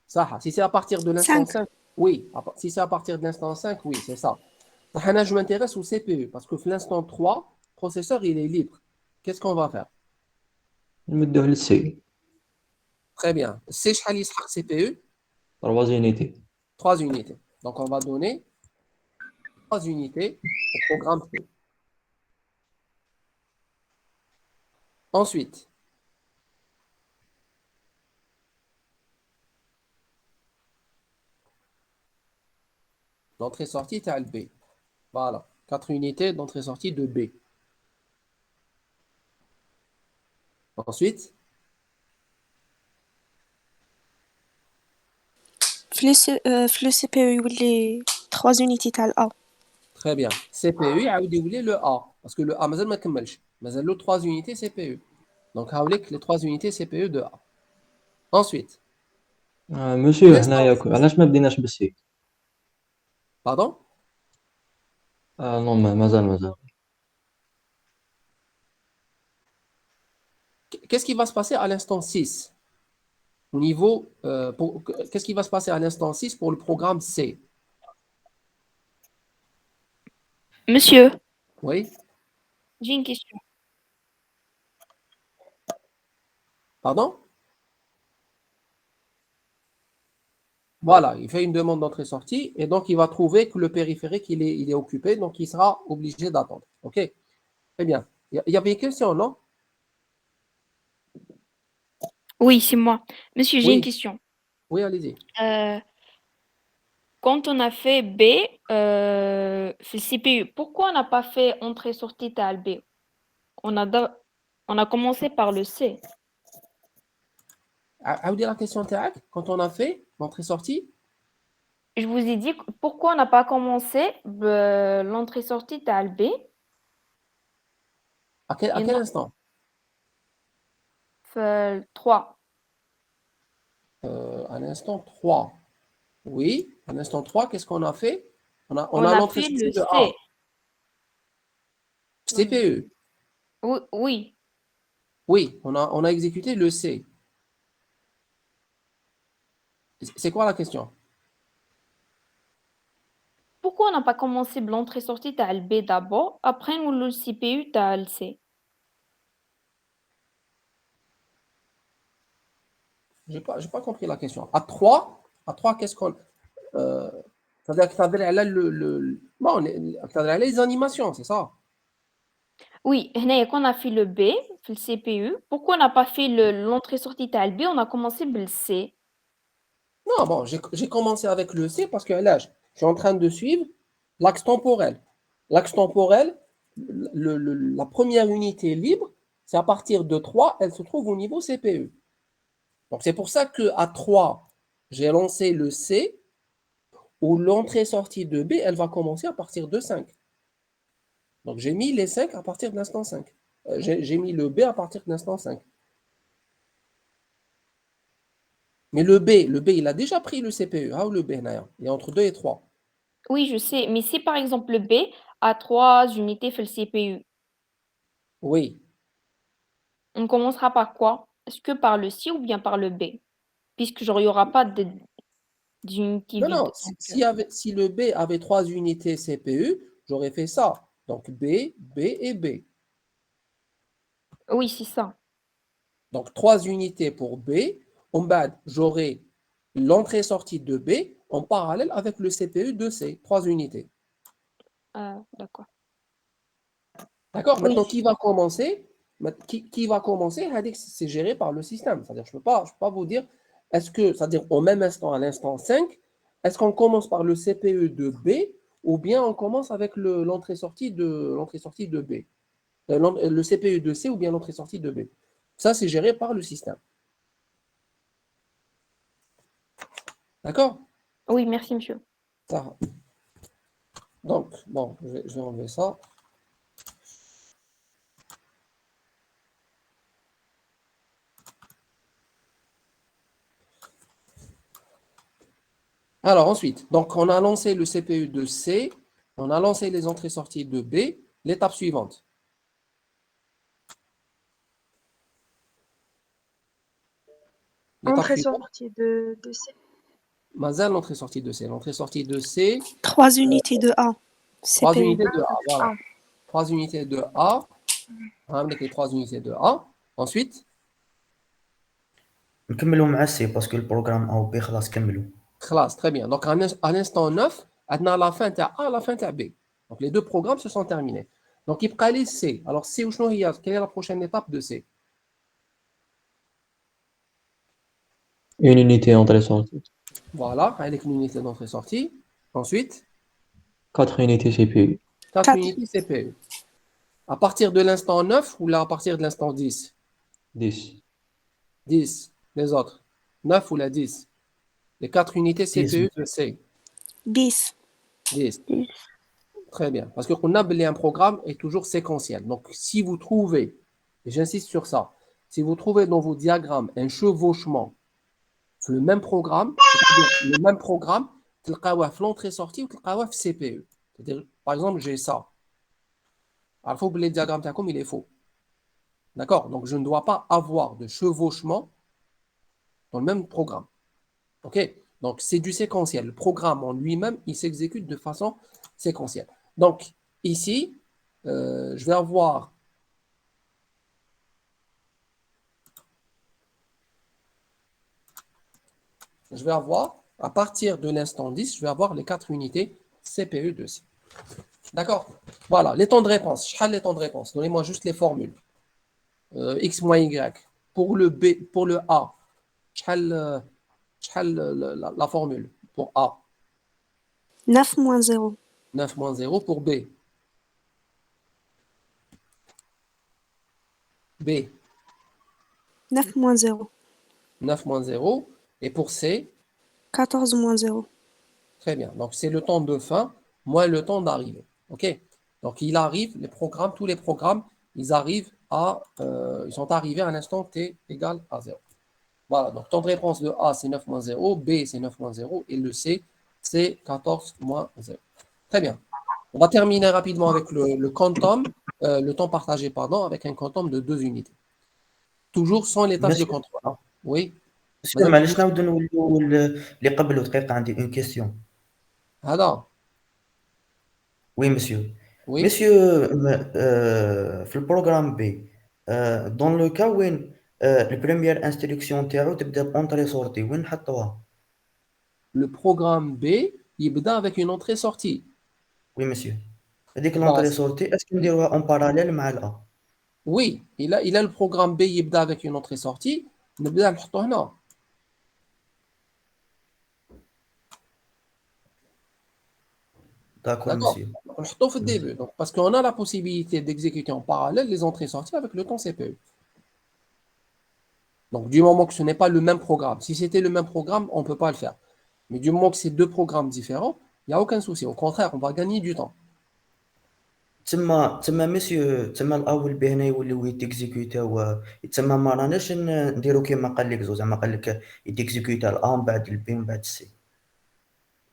Ça, si c'est à partir de l'instant 5. 5, oui. Si c'est à partir de l'instant 5, oui, c'est ça. Je m'intéresse au CPU parce que l'instant 3, le processeur, il est libre. Qu'est-ce qu'on va faire? نمدوه للسي. Très bien. C'est شحال يسحق CPU? 3 unités. 3 unités. Donc, on va donner 3 unités au programme C. Ensuite, l'entrée-sortie, c'est le B. Voilà. 4 unités d'entrée-sortie de B. Ensuite, في لو سي بي يو يولي 3 يونيتي تاع الA. très bien. CPU, il يولي le A. Parce que le A, مازال ما كملش. مازال له 3 unités CPU. Donc, هاوليك les 3 unités CPU de A. Ensuite, مسيو هنايا علاش ما بديناش بالسي؟ pardon? نو مازال. Qu'est-ce qui va se passer à l'instant 6? Au niveau, qu'est-ce qui va se passer à l'instant 6 pour le programme C? Monsieur, Oui? j'ai une question. Pardon? Voilà, il fait une demande d'entrée-sortie et donc il va trouver que le périphérique il est occupé, donc il sera obligé d'attendre. OK? Très bien. Il y avait une question, non? Oui, c'est moi. Monsieur, j'ai Oui. une question. Oui, allez-y. Quand on a fait B, c'est le CPU, pourquoi on n'a pas fait entrée-sortie à B? On a commencé par le C. Aoudi la question تاعك, quand on a fait L'entrée-sortie? Je vous ai dit pourquoi on n'a pas commencé l'entrée-sortie تاع B À et quel non instant? 3. À l'instant 3. Oui, à l'instant 3, qu'est-ce qu'on a fait? On On a a fait l'entrée-sortie le de A, C. CPU. Oui, oui. Oui, on a exécuté le C. C'est quoi la question? Pourquoi on n'a pas commencé l'entrée-sortie تاع B d'abord, après nous le CPU تاع le C? J'ai pas compris la question. À 3, qu'est-ce qu'on. Euh, C'est-à-dire que ça veut dire là, bon, ça veut dire les animations, c'est ça? Oui, هنايا qu'on a fait le B, le CPU. Pourquoi on n'a pas fait l'entrée-sortie تاع le B, on a commencé le C. Non, bon, j'ai commencé avec le C parce que là, je suis en train de suivre l'axe temporel. L'axe temporel, la première unité libre, c'est à partir de 3, elle se trouve au niveau CPU. Donc c'est pour ça qu'à 3, j'ai lancé le C, où l'entrée-sortie de B, elle va commencer à partir de 5. Donc j'ai mis les 5 à partir de l'instant 5. J'ai mis le B à partir de l'instant 5. Mais le B, il a déjà pris le CPU. Ah, ou le B, d'ailleurs. Il est entre 2 et 3. Oui, je sais, mais si par exemple le B a 3 unités fait le CPU, Oui. on commencera par quoi? Est-ce que par le C ou bien par le B? Puisque genre, il n'y aura pas d'unité Non, vide. non. Si le B avait 3 unités CPU, j'aurais fait ça. Donc B, B et B. Oui, c'est ça. Donc 3 unités pour B. En bas, j'aurai l'entrée-sortie de B en parallèle avec le CPU de C. 3 unités. D'accord. D'accord? Oui, Maintenant, qui va commencer? Qui va commencer? C'est géré par le système. C'est-à-dire, je peux pas vous dire, est-ce que, c'est-à-dire au même instant, à l'instant 5, est-ce qu'on commence par le CPU de B ou bien on commence avec l'entrée-sortie de B? Le CPU de C ou bien l'entrée-sortie de B? Ça, c'est géré par le système. D'accord? oui, merci, monsieur. Ça. Donc, bon, je vais enlever ça. Alors ensuite, donc on a lancé le CPU de C, on a lancé les entrées-sorties de B. L'étape suivante. L'étape suivante, Entrée-sortie de C. Mazel, l'entrée-sortie de C. L'entrée-sortie de C, 3 unités de A. 3 CPU. unités de A, voilà. Ah, 3 unités de A, avec les 3 unités de A. Ensuite, نكملوا مع C parce que le programme A ou B خلاص كملوا. classe, très bien. Donc à l'instant 9, on a la fin de A, la fin de B. Donc les deux programmes se sont terminés. Donc il faut C. Alors C, quelle est la prochaine étape de C? Une unité entrée-sortie. Voilà, avec l'unité d'entrée-sortie. Ensuite, 4 unités CPU. 4 4. unités CPU. À partir de l'instant 9 ou là à partir de l'instant 10? 10. 10, les autres. 9 ou la 10? Les 4 unités 10. CPU de C. 10. 10. Très bien. Parce qu'on a un programme est toujours séquentiel. Donc, si vous trouvez, et j'insiste sur ça, si vous trouvez dans vos diagrammes un chevauchement sur le même programme, c'est-à-dire le même programme, تلقاوه في l'entrée-sortie ou تلقاوه في CPU. C'est-à-dire, par exemple, j'ai ça. Alors, il faut que le diagramme تاعكم, il est faux. D'accord? Donc, je ne dois pas avoir de chevauchement dans le même programme. OK? Donc, c'est du séquentiel. Le programme en lui-même, il s'exécute de façon séquentielle. Donc, ici, je vais avoir à partir de l'instant 10, je vais avoir les 4 unités CPU de C. D'accord? Voilà, les temps de réponse. Chahal les temps de réponse. Donnez-moi juste les formules. X moins Y. Pour le B, pour le A, chahal, la formule pour A. 9 moins 0. 9 moins 0 pour B. B, 9 moins 0. 9 moins 0. Et pour C, 14 moins 0. Très bien. Donc, c'est le temps de fin moins le temps d'arrivée. OK? Donc, il arrive, tous les programmes, ils arrivent ils sont arrivés à un instant t égale à 0. Voilà. Donc, temps de réponse de A, c'est 9 moins 0. B, c'est 9 moins 0. Et le C, c'est 14 moins 0. Très bien. On va terminer rapidement avec le quantum, le temps partagé, pardon, avec un quantum de 2 unités. Toujours sans les tâches de Monsieur, contrôle. Hein. Oui. monsieur, Madame, معليش نعاودو نوليو اللي قبل دقيقة عندي une question. Ada, Oui, monsieur. oui. Monsieur, في البروغرام B, dans le cas وين البريمير انستركسيون تاعو تبدا بونطري سورتي وين نحطوها؟ Le programme B, il بدأ avec une entrée-sortie. Oui, monsieur. هذيك Voilà. لونطري سورتي اسكو نديروها اون باراليل مع الأ؟ Oui, il a le programme B, il بدأ avec une entrée-sortie. نبدأ نحطه هنا. D'accord, D'accord. monsieur. On le au début. Donc, parce qu'on a la possibilité d'exécuter en parallèle les entrées-sorties avec le temps CPU. Donc, du moment que ce n'est pas le même programme. Si c'était le même programme, on ne peut pas le faire. Mais du moment que c'est deux programmes différents, il n'y a aucun souci. Au contraire, on va gagner du temps. تما مسيو تما الاول بي هنا يوليو يتيكزيكوتاو تما ما راناش نديرو كيما قال لك زعما قال لك يتيكزيكوتا الان من بعد البي من بعد السي.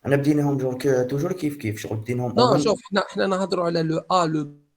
انا بديناهم توجور كيف كيف شغل بديناهم Non, اول. شوف احنا نهضروا على le A, le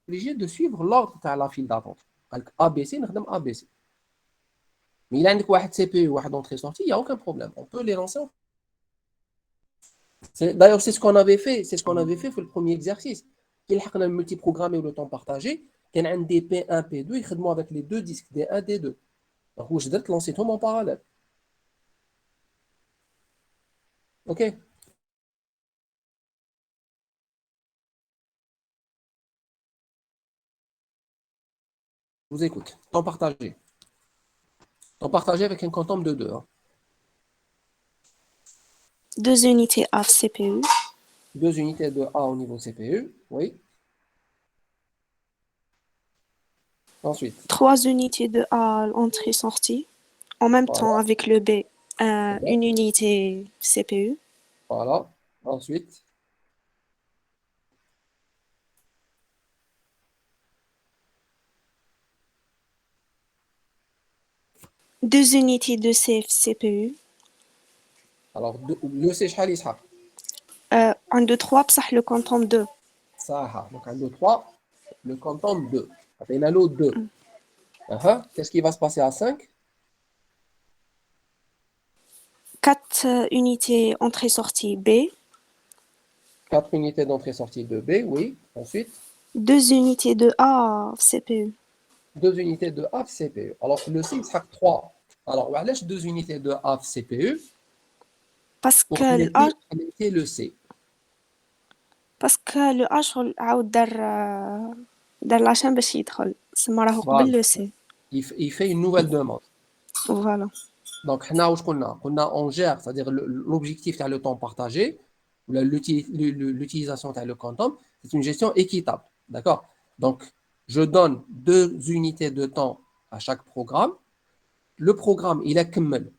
obligé de suivre l'ordre de la file d'attente. Avec ABC, nous avons ABC. Mais il y a un CPU, un entrée-sortie, il n'y a aucun problème. On peut les lancer. D'ailleurs, c'est ce qu'on avait fait. C'est ce qu'on avait fait pour le premier exercice. Il y a un multiprogramme et le temps partagé. Il y a un P1, P2, il y avec les deux disques, D1, D2. Donc, je vais te lancer tout en parallèle. OK? Je vous écoute. Temps partagé. Temps partagé avec un quantum de 2. 2 unités A CPU. 2 unités de A au niveau CPU. Oui. Ensuite. 3 unités de A entrée-sortie. En même Voilà. temps avec le B, une unité CPU. Voilà. Ensuite. Deux unités de CPU. Alors, le C, شحال يسحق 1, 2, 3, بصح le quantum 2. صح. Donc, 1, 2, 3. Le quantum 2. Il a l'autre 2. Qu'est-ce qui va se passer à 5? 4 unités entrée-sortie B. 4 unités d'entrée-sortie de B, oui. Ensuite, 2 unités de A CPU. 2 unités de A CPU. Alors, le C, il sera 3. Alors, on laisse 2 unités de A CPU Parce pour que le A, connecter le C. شغل عاود دار لاشين باش يدخل سما راهو قبل لو سي. Il fait une nouvelle demande. Voilà. Donc, on gère, c'est-à-dire l'objectif c'est le temps partagé, ou l'utilisation de le quantum, c'est une gestion équitable. D'accord? Donc, je donne 2 unités de temps à chaque programme. Le programme, il a كمل.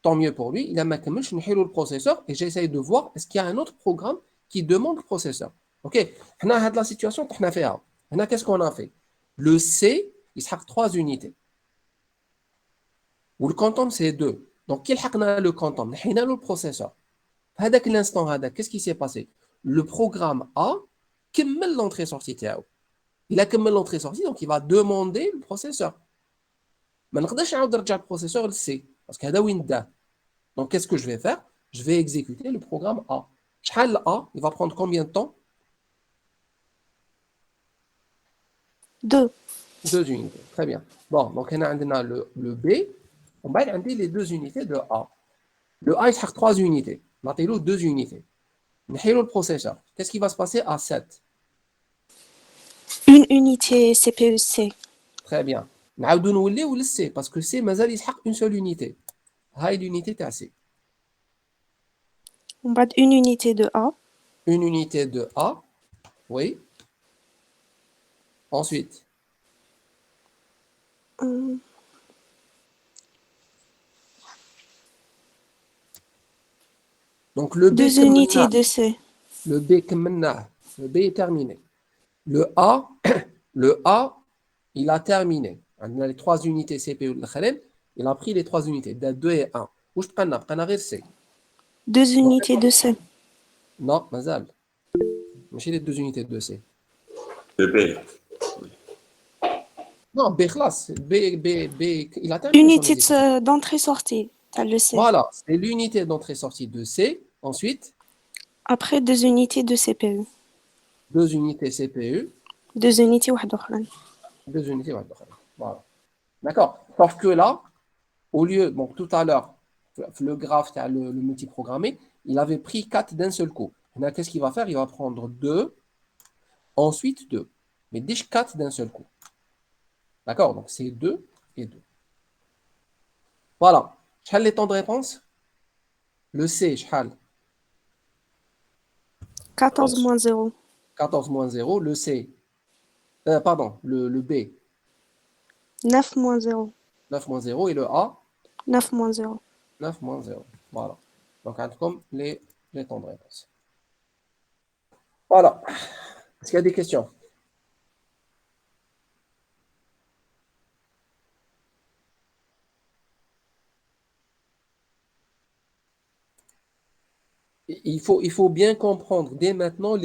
Tant mieux pour lui. Il a ما كملش نحيلو le processeur et j'essaye de voir est-ce qu'il y a un autre programme qui demande le processeur. OK? هنا هاد la situation تحنا فيها. هنا qu'est-ce qu'on a fait? Le C, il sera 3 unités. Ou le quantum, c'est 2. Donc, qui a le quantum? On a le processeur. À l'instant, qu'est-ce qui s'est passé? Le programme A, كمل l'entrée-sortie تاعو. Il a كمل l'entrée-sortie, donc il va demander le processeur. ما نقدرش نعاود نرجع le processeur C, parce que هذا وين داه. Donc, qu'est-ce que je vais faire? Je vais exécuter le programme A. شحال A, il va prendre combien de temps? 2. 2 unités. Très bien. Bon, donc on a le B. On va aller les 2 unités de A. Le A, il a 3 unités. On a 2 unités. On a le processeur. Qu'est-ce qui va se passer à 7? Une unité CPU-C. Très bien. نعاودو نوليو للسي باسكو سي مازال يسحق une seule unité. هاي l'unité تاع سي. On bat une unité de A. Une unité de A. Oui. Ensuite, Hum, donc le B 2 unités de C. le B كملناه. Le B est terminé. Le A, le A, il a terminé. On a les 3 unités CPU de الآخرين. Il a pris les 3 unités. 2 et 1. واش بقى لنا غير C. 2 unités de C. Non, مازال. ماشي les 2 unités de C. Le B. Non, B خلاص. B, il a terminé son Unité exécution. d'entrée-sortie. T'as le C. Voilà, c'est l'unité d'entrée-sortie de C. Ensuite, Après 2 unités de CPU. 2 unités CPU. 2 unités واحدة أخرى. 2 unités. Voilà. D'accord. Sauf que là, au lieu, donc tout à l'heure, le graphe, le multiprogrammé, il avait pris 4 d'un seul coup. Maintenant, qu'est-ce qu'il va faire? Il va prendre 2, ensuite 2. Mais déjà 4 d'un seul coup. D'accord? Donc c'est 2 et 2. Voilà. Quel est les temps de réponse? Le C, شحال? 14 moins 0. 14 moins 0. Le C, pardon, le B, 9 moins 0. 9 moins 0. Et le A, 9 moins 0. 9 moins 0. Voilà. Donc, comme les temps de réponse. Voilà. Est-ce qu'il y a des questions? Il faut bien comprendre dès maintenant